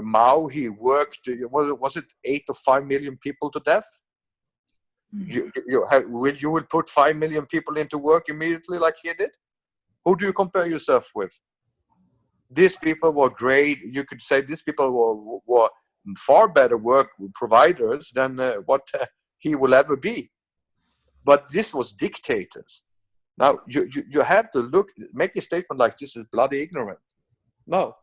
Mao, he worked. Was it 8 to 5 million people to death? You will put 5 million people into work immediately like he did? Who do you compare yourself with? These people were great. You could say these people were far better work providers than what he will ever be. But this was dictators. Now, you have to make a statement like this is bloody ignorant. No.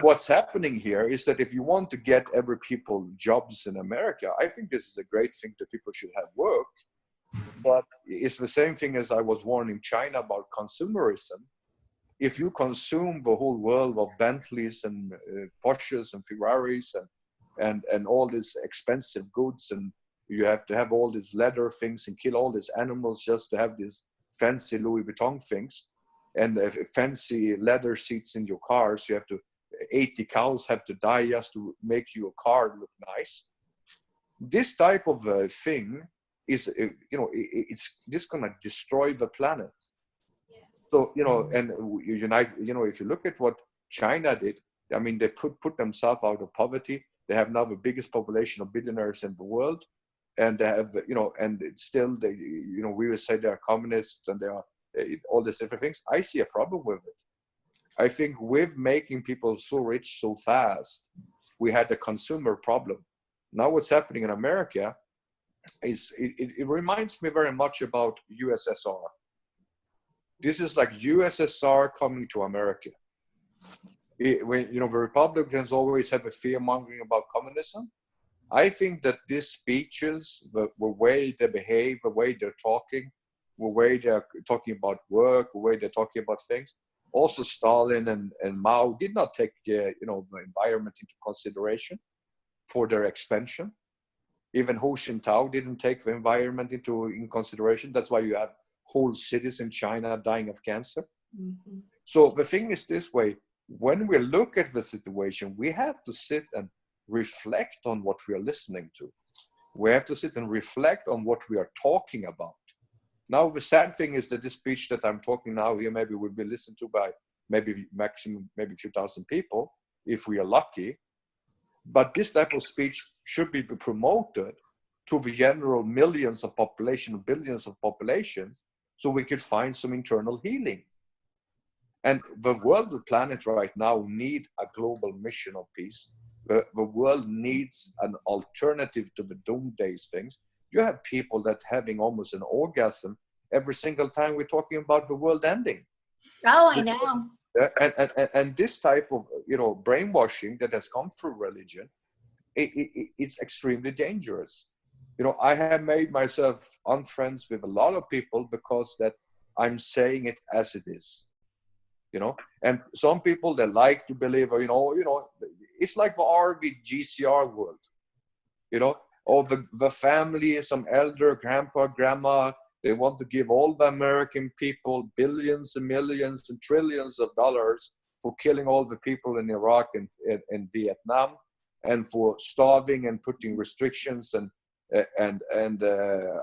What's happening here is that if you want to get every people jobs in America, I think this is a great thing that people should have work. But it's the same thing as I was warning China about consumerism. If you consume the whole world of Bentleys and Porsches and Ferraris and all these expensive goods, and you have to have all these leather things and kill all these animals just to have these fancy Louis Vuitton things and fancy leather seats in your cars, you have to 80 cows have to die just to make your car look nice. This type of thing is, it's just going to destroy the planet. So, and if you look at what China did, I mean, they put themselves out of poverty. They have now the biggest population of billionaires in the world, and they have, and it's still they, we will say they are communists and they are all these different things. I see a problem with it. I think with making people so rich so fast, we had a consumer problem. Now what's happening in America is it reminds me very much about USSR. This is like USSR coming to America. When the Republicans always have a fear mongering about communism. I think that these speeches, the way they behave, the way they're talking, the way they're talking about work, the way they're talking about things. Also, Stalin and Mao did not take the environment into consideration for their expansion. Even Hu Jintao didn't take the environment in consideration. That's why you have whole cities in China dying of cancer. Mm-hmm. So the thing is this way: when we look at the situation, we have to sit and reflect on what we are listening to. We have to sit and reflect on what we are talking about. Now, the sad thing is that this speech that I'm talking now here maybe will be listened to by maybe maximum, maybe a few thousand people, if we are lucky. But this type of speech should be promoted to the general millions of population, billions of populations, so we could find some internal healing. And the world, the planet right now need a global mission of peace. The world needs an alternative to the doomsday things. You have people that having almost an orgasm every single time we're talking about the world ending. Oh, I know. And this type of brainwashing that has come through religion, it's extremely dangerous. I have made myself unfriends with a lot of people because that I'm saying it as it is. And some people, they like to believe, it's like the RVGCR world, or the family, some elder, grandpa, grandma, they want to give all the American people billions and millions and trillions of dollars for killing all the people in Iraq and Vietnam, and for starving and putting restrictions and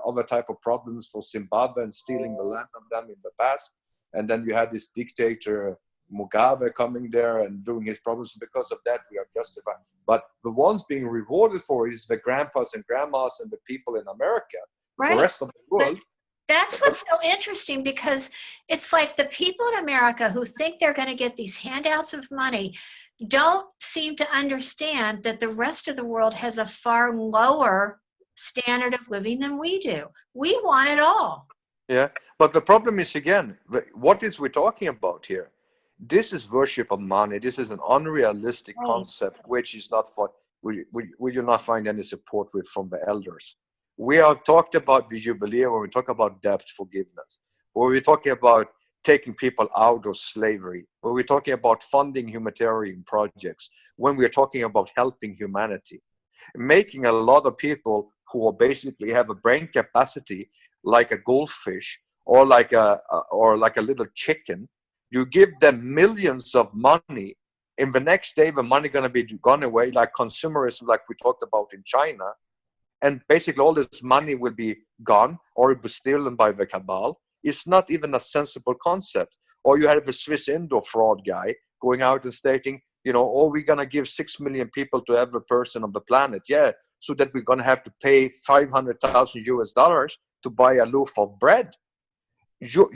other type of problems for Zimbabwe and stealing the land of them in the past. And then you had this dictator Mugabe coming there and doing his problems. Because of that, we are justified. But the ones being rewarded for it is the grandpas and grandmas and the people in America. Right. The rest of the world. But that's what's so interesting, because it's like the people in America who think they're going to get these handouts of money don't seem to understand that the rest of the world has a far lower standard of living than we do. We want it all. Yeah, but the problem is, again, what is we're talking about here? This is worship of money. This is an unrealistic concept, which is not for, we do not find any support with from the elders. We have talked about the Jubilee when we talk about debt forgiveness, when we're talking about taking people out of slavery, when we're talking about funding humanitarian projects, when we're talking about helping humanity, making a lot of people who are basically have a brain capacity like a goldfish or like a little chicken. You give them millions of money, and the next day the money going to be gone away, like consumerism, like we talked about in China, and basically all this money will be gone or it was stolen by the cabal. It's not even a sensible concept. Or you have the Swiss Indo fraud guy going out and stating, we're going to give 6 million people to every person on the planet. Yeah, so that we're going to have to pay $500,000 to buy a loaf of bread. You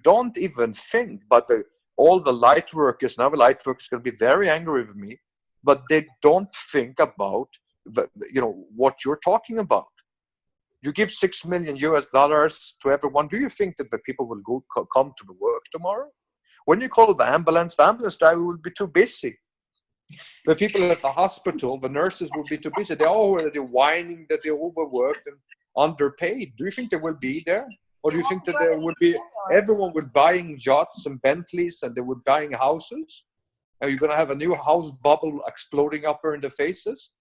don't even think, but all the light workers, now the light workers going to be very angry with me, but they don't think about what you're talking about. You give $6 million to everyone. Do you think that the people will come to the work tomorrow? When you call the ambulance driver will be too busy. The people at the hospital, the nurses will be too busy. They're already whining that they're overworked and underpaid. Do you think they will be there? Or do you think that there would be everyone would buying yachts and Bentleys and they would buying houses? Are you going to have a new house bubble exploding up there in the faces?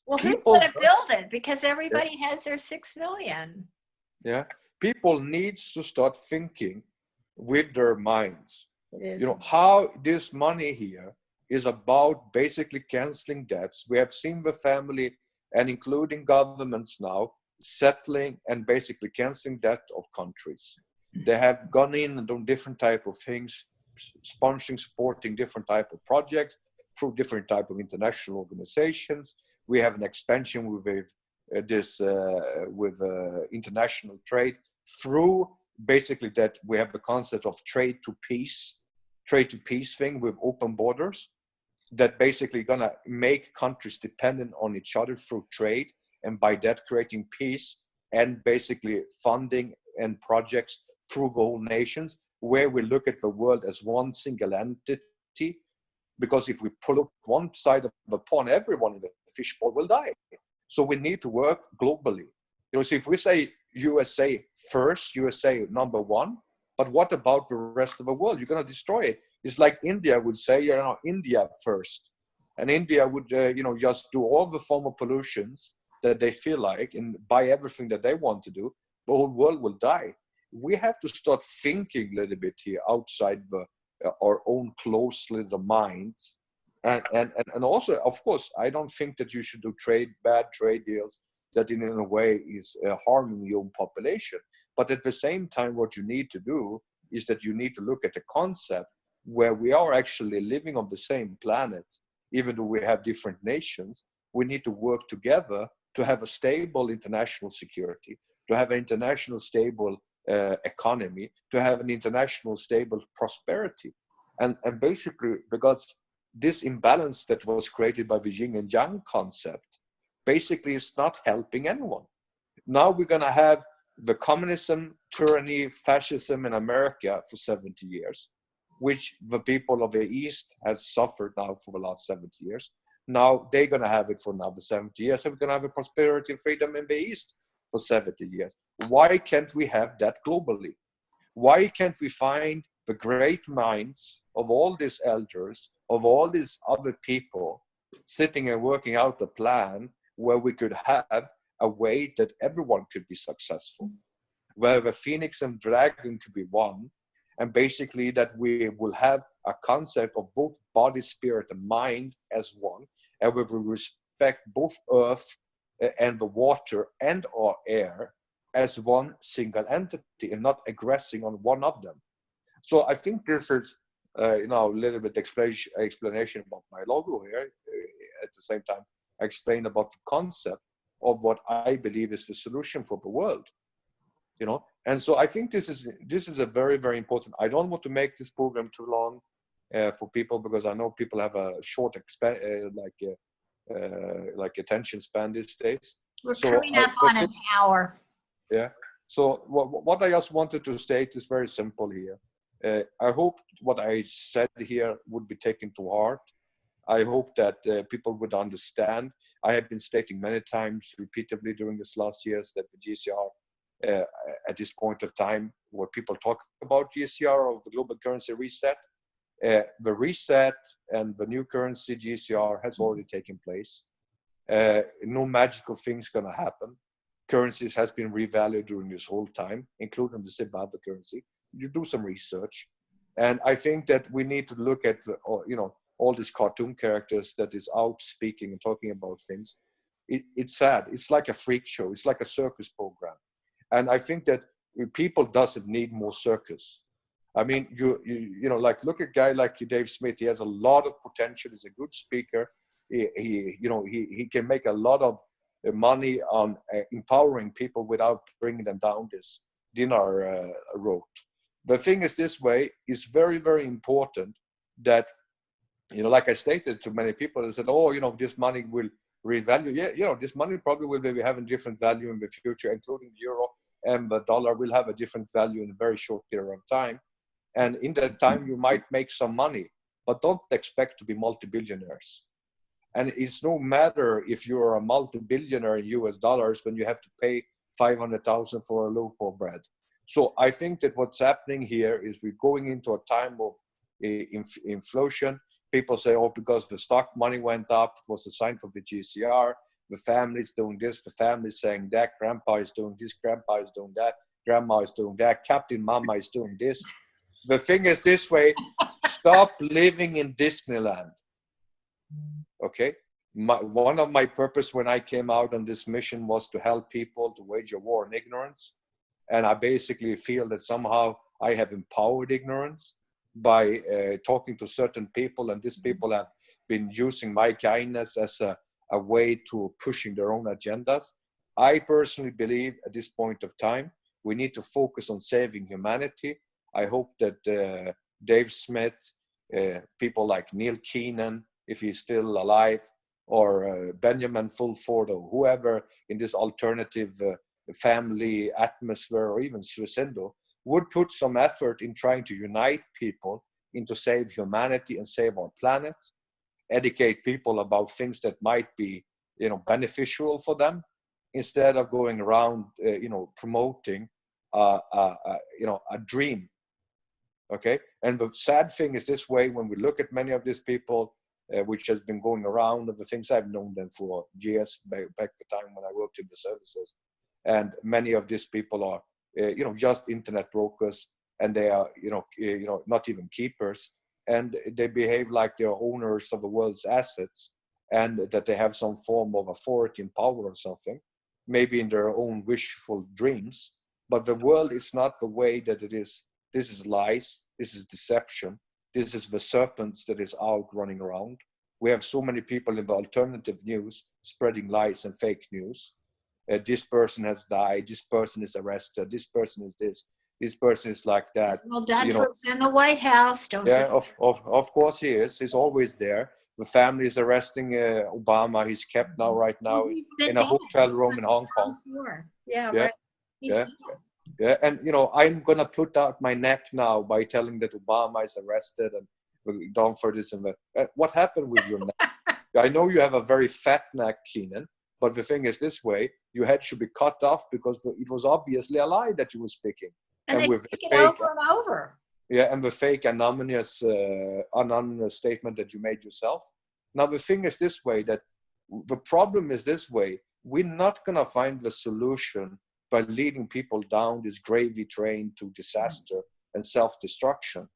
Well, who's going to build it? Because everybody has their 6 million. Yeah. People needs to start thinking with their minds. How this money here is about basically canceling debts. We have seen the family and including governments now settling and basically canceling debt of countries. They have gone in and done different type of things, sponsoring, supporting different type of projects through different type of international organizations. We have an expansion with international trade through basically that we have the concept of trade to peace thing with open borders that basically gonna make countries dependent on each other through trade, and by that creating peace and basically funding and projects through the whole nations, where we look at the world as one single entity. Because if we pull up one side of the pond, everyone in the fishbowl will die. So we need to work globally. You know, so if we say USA first, USA number one, but what about the rest of the world? You're going to destroy it. It's like India would say, you know, India first. And India would, just do all the form of pollutions that they feel like and buy everything that they want to do. The whole world will die. We have to start thinking a little bit here outside our own close little minds. And also, of course, I don't think that you should do bad trade deals that in a way is harming your own population. But at the same time, what you need to do is that you need to look at the concept where we are actually living on the same planet, even though we have different nations. We need to work together to have a stable international security, to have an international stable economy, to have an international stable prosperity. And basically, because this imbalance that was created by the yin and yang concept basically is not helping anyone. Now we're going to have the communism, tyranny, fascism in America for 70 years, which the people of the East has suffered now for the last 70 years. Now they're going to have it for another 70 years. And we're going to have a prosperity and freedom in the East for 70 years. Why can't we have that globally? Why can't we find the great minds of all these elders, of all these other people sitting and working out a plan where we could have a way that everyone could be successful, where the phoenix and dragon could be one, and basically that we will have a concept of both body, spirit, and mind as one, and we will respect both earth and the water and our air as one single entity and not aggressing on one of them. So I think this is a little bit explanation about my logo here. At the same time, I explain about the concept of what I believe is the solution for the world. And so I think this is a very, very important. I don't want to make this program too long for people, because I know people have a short attention span these days. We're coming up on an hour. Yeah. So what I just wanted to state is very simple here. I hope what I said here would be taken to heart. I hope that people would understand. I have been stating many times repeatedly during this last years that the GCR, at this point of time, where people talk about GCR or the global currency reset, the reset and the new currency GCR has already taken place. No magical thing's going to happen. Currencies has been revalued during this whole time, including the Zimbabwe currency. You do some research, and I think that we need to look at all these cartoon characters that is out speaking and talking about things. It's sad. It's like a freak show. It's like a circus program, and I think that people doesn't need more circus. I mean, look at a guy like Dave Smith. He has a lot of potential. He's a good speaker. He can make a lot of money on empowering people without bringing them down this dinner road. The thing is this way, it's very, very important that, like I stated to many people, they said, this money will revalue. Yeah, this money probably will be having different value in the future, including the euro and the dollar will have a different value in a very short period of time. And in that time, you might make some money, but don't expect to be multi-billionaires. And it's no matter if you're a multi-billionaire in US dollars when you have to pay $500,000 for a loaf of bread. So I think that what's happening here is we're going into a time of inflation. People say, because the stock money went up, it was a sign for the GCR. The family's doing this, the family's saying that, grandpa is doing this, grandpa is doing that, grandma is doing that, Captain Mama is doing this. The thing is this way, stop living in Disneyland. Okay? One of my purpose when I came out on this mission was to help people to wage a war on ignorance. And I basically feel that somehow I have empowered ignorance by talking to certain people, and these people have been using my kindness as a way to pushing their own agendas. I personally believe at this point of time, we need to focus on saving humanity. I hope that Dave Smith, people like Neil Keenan, if he's still alive, or Benjamin Fulford, or whoever in this alternative family atmosphere, or even Suicindo, would put some effort in trying to unite people into save humanity and save our planet, educate people about things that might be, beneficial for them, instead of going around, promoting, a dream. Okay, and the sad thing is this way: when we look at many of these people, which has been going around, of the things I've known them for years, back the time when I worked in the services, and many of these people are, just internet brokers, and they are, not even keepers, and they behave like they're owners of the world's assets, and that they have some form of authority and power or something, maybe in their own wishful dreams. But the world is not the way that it is. This is lies. This is deception. This is the serpents that is out running around. We have so many people in the alternative news spreading lies and fake news. This person has died. This person is arrested. This person is this. This person is like that. Well, Dunford's in the White House. Don't Yeah, forget. of course he is. He's always there. The family is arresting Obama. He's kept right now He's been in a dead. hotel room in Hong Kong. Yeah, Yeah, right. He's yeah. Yeah, and I'm gonna put out my neck now by telling that Obama is arrested and Dunford is in the. What happened with your neck? I know you have a very fat neck, Keenan, but the thing is this way: your head should be cut off because it was obviously a lie that you were speaking. and they with take it fake, over and over. yeah, and the fake anonymous statement that you made yourself. Now the thing is this way: that the problem is this way. We're not gonna find the solution by leading people down this gravy train to disaster and self-destruction.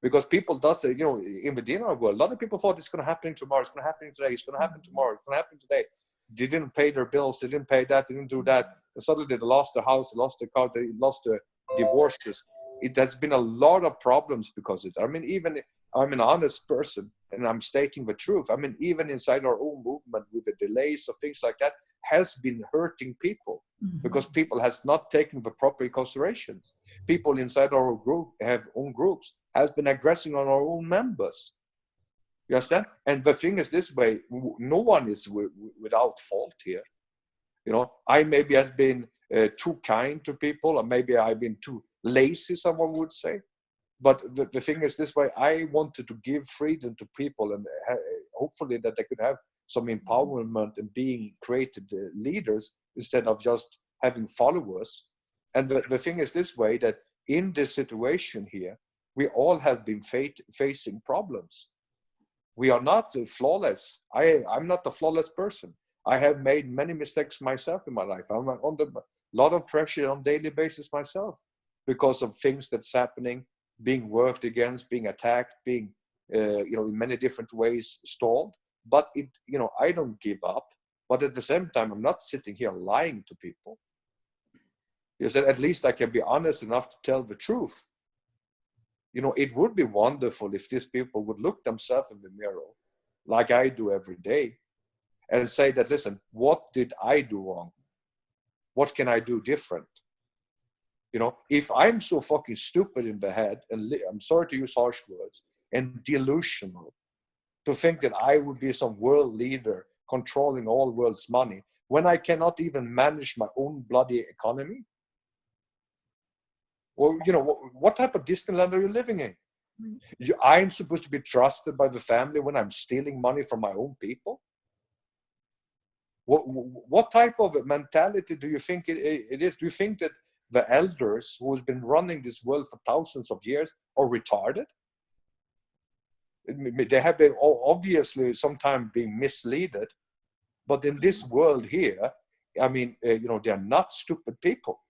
Because people does say, in the dinner world, a lot of people thought it's going to happen tomorrow, it's going to happen today, it's going to happen tomorrow, it's going to happen today. They didn't pay their bills, they didn't pay that, they didn't do that. And suddenly they lost their house, they lost their car, they lost their divorces. It has been a lot of problems because of it. I mean, even I'm an honest person and I'm stating the truth. I mean, even inside our own movement with the delays of things like that has been hurting people because people has not taken the proper considerations. People inside our group have own groups has been aggressing on our own members. You understand? And the thing is this way, no one is without fault here. I maybe have been too kind to people, or maybe I've been too lazy, someone would say. But the thing is this way, I wanted to give freedom to people and hopefully that they could have some empowerment and being created leaders instead of just having followers. And the thing is this way, that in this situation here, we all have been facing problems. We are not flawless. I'm not a flawless person. I have made many mistakes myself in my life. I'm under a lot of pressure on a daily basis myself because of things that's happening, being worked against, being attacked, being, in many different ways stalled. But I don't give up. But at the same time, I'm not sitting here lying to people. You said at least I can be honest enough to tell the truth. It would be wonderful if these people would look themselves in the mirror, like I do every day, and say that, listen, what did I do wrong? What can I do different? If I'm so fucking stupid in the head, and I'm sorry to use harsh words, and delusional, to think that I would be some world leader controlling all world's money, when I cannot even manage my own bloody economy? Or, what type of Disneyland are you living in? I'm supposed to be trusted by the family when I'm stealing money from my own people? What type of mentality do you think it is? Do you think that the elders who has been running this world for thousands of years are retarded? They have been obviously sometimes being misled, but in this world here, I mean, they're not stupid people.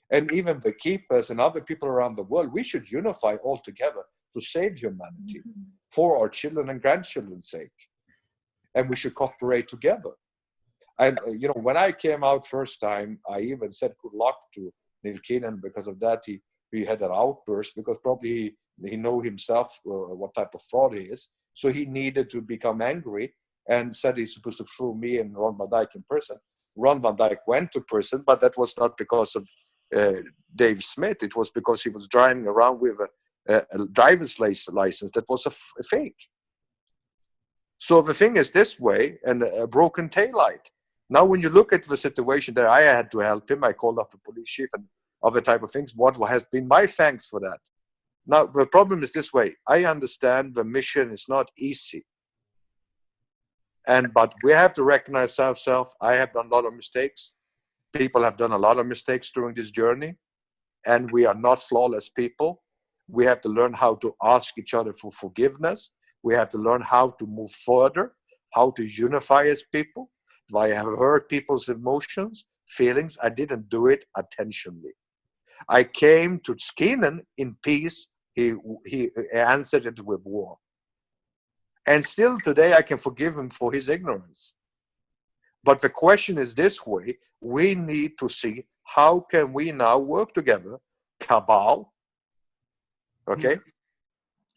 And even the keepers and other people around the world, we should unify all together to save humanity for our children and grandchildren's sake. And we should cooperate together. And, when I came out first time, I even said good luck to Neil Keenan. Because of that, he had an outburst because probably he know himself what type of fraud he is. So he needed to become angry and said he's supposed to throw me and Ron Van Dyke in prison. Ron Van Dyke went to prison, but that was not because of Dave Smith. It was because he was driving around with a driver's license that was a fake. So the thing is this way, and a broken taillight. Now, when you look at the situation that I had to help him, I called up the police chief and other type of things. What has been my thanks for that? Now, the problem is this way. I understand the mission is not easy. But we have to recognize ourselves. I have done a lot of mistakes. People have done a lot of mistakes during this journey. And we are not flawless people. We have to learn how to ask each other for forgiveness. We have to learn how to move further, how to unify as people. If I have hurt people's emotions, feelings, I didn't do it intentionally. I came to Skinner in peace. He answered it with war. And still today I can forgive him for his ignorance. But the question is this way, we need to see how can we now work together, cabal, okay,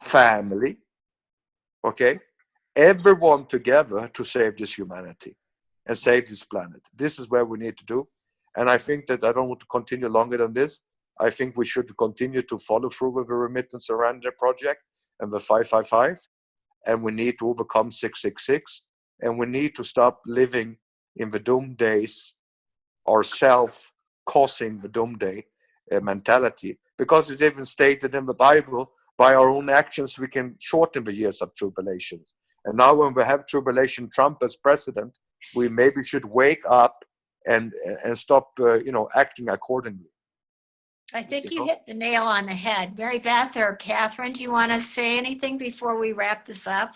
family, okay, everyone together to save this humanity and save this planet. This is where we need to do. And I think that I don't want to continue longer than this. I think we should continue to follow through with the Remittance Surrender project and the 555. And we need to overcome 666. And we need to stop living in the doom days ourselves, causing the doomsday mentality. Because it's even stated in the Bible, by our own actions, we can shorten the years of tribulations. And now when we have tribulation Trump as president, we maybe should wake up and stop, acting accordingly. I think you hit the nail on the head. Mary Beth or Catherine, do you want to say anything before we wrap this up?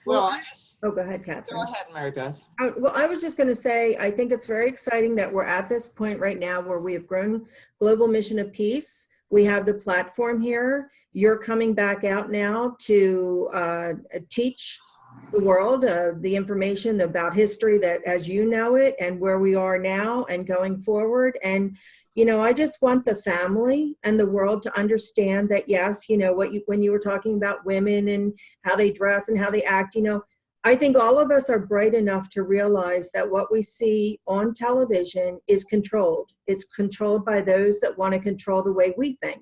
Well, go ahead, Catherine. Go ahead, Mary Beth. Well, I was just going to say, I think it's very exciting that we're at this point right now where we have grown Global Mission of Peace. We have the platform here. You're coming back out now to teach the world the information about history that as you know it and where we are now and going forward. And, I just want the family and the world to understand that, yes, when you were talking about women and how they dress and how they act, I think all of us are bright enough to realize that what we see on television is controlled. It's controlled by those that want to control the way we think.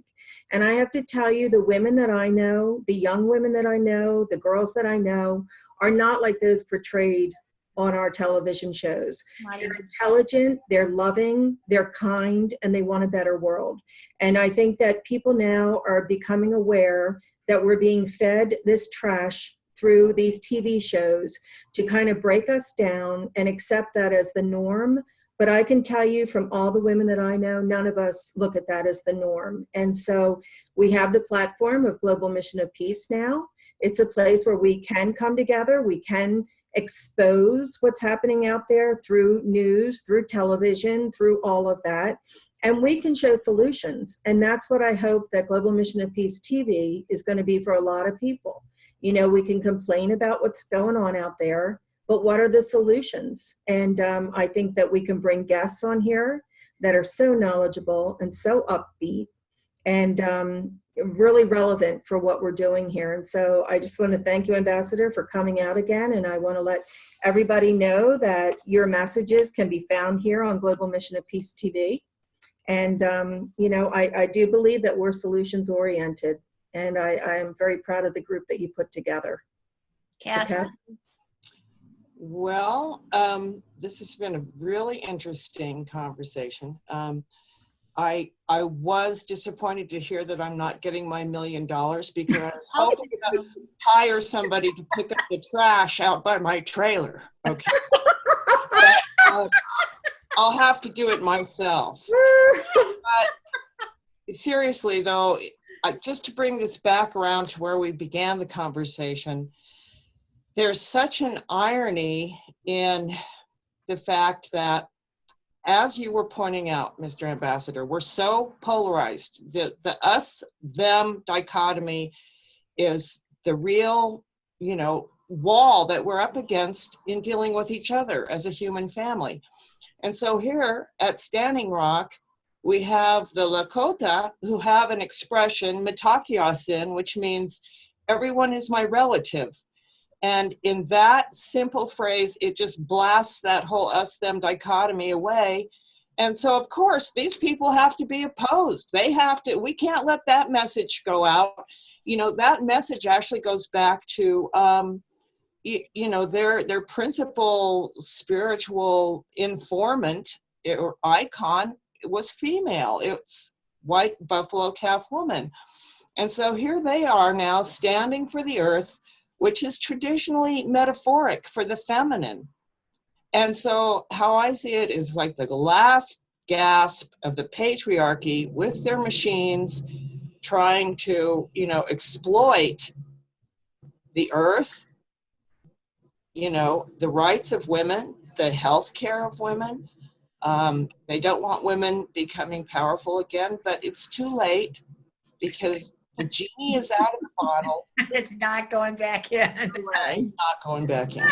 And I have to tell you, the women that I know, the young women that I know, the girls that I know are not like those portrayed on our television shows. They're intelligent, they're loving, they're kind, and they want a better world. And I think that people now are becoming aware that we're being fed this trash through these TV shows to kind of break us down and accept that as the norm. But I can tell you from all the women that I know, none of us look at that as the norm. And so we have the platform of Global Mission of Peace now. It's a place where we can come together. We can expose what's happening out there through news, through television, through all of that. And we can show solutions. And that's what I hope that Global Mission of Peace TV is going to be for a lot of people. We can complain about what's going on out there, but what are the solutions? And I think that we can bring guests on here that are so knowledgeable and so upbeat and really relevant for what we're doing here. And so I just want to thank you, Ambassador, for coming out again. And I want to let everybody know that your messages can be found here on Global Mission of Peace TV. And, I do believe that we're solutions oriented. And I am very proud of the group that you put together. Catherine? Well, this has been a really interesting conversation. I was disappointed to hear that I'm not getting my $1 million because I was hoping to hire somebody to pick up the trash out by my trailer. Okay. I'll have to do it myself. But seriously, though, just to bring this back around to where we began the conversation, there's such an irony in the fact that, as you were pointing out, Mr. Ambassador, we're so polarized. The us-them dichotomy is the real, wall that we're up against in dealing with each other as a human family. And so here at Standing Rock, we have the Lakota who have an expression, mitakiasin, which means everyone is my relative. And in that simple phrase, it just blasts that whole us-them dichotomy away. And so, of course, these people have to be opposed. They have to, we can't let that message go out. You know, that message actually goes back to, you know, their principal spiritual informant or icon was female. It's white buffalo calf woman. And so here they are now standing for the earth, which is traditionally metaphoric for the feminine. And so how I see it is like the last gasp of the patriarchy with their machines trying to, you know, exploit the earth, you know, the rights of women, the health care of women. They don't want women becoming powerful again, but it's too late because the genie is out of the bottle. It's not going back in. It's not going back in.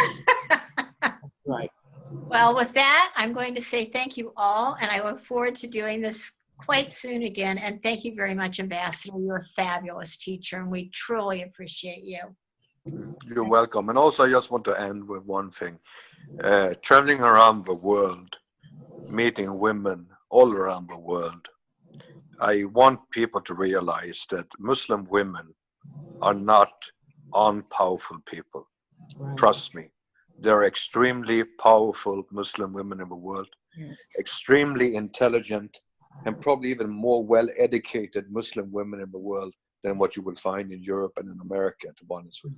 Right. Well, with that, I'm going to say thank you all, and I look forward to doing this quite soon again. And thank you very much, Ambassador. You're a fabulous teacher, and we truly appreciate you. You're welcome. And also, I just want to end with one thing. Traveling around the world, meeting women all around the world, I want people to realize that Muslim women are not unpowerful people. Right. Trust me. There are extremely powerful Muslim women in the world, Yes. extremely intelligent, and probably even more well-educated Muslim women in the world than what you will find in Europe and in America, to be honest with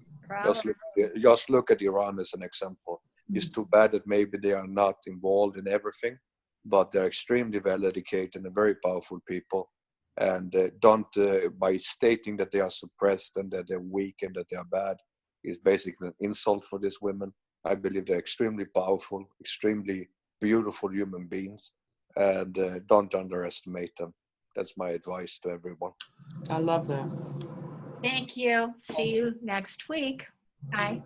you. Just look at Iran as an example. It's too bad that maybe they are not involved in everything, but they're extremely well-educated and very powerful people. And don't, by stating that they are suppressed and that they're weak and that they are bad, is basically an insult for these women. I believe they're extremely powerful, extremely beautiful human beings, and don't underestimate them. That's my advice to everyone. I love that. Thank you. See you next week. Bye.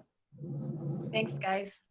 Thanks, guys.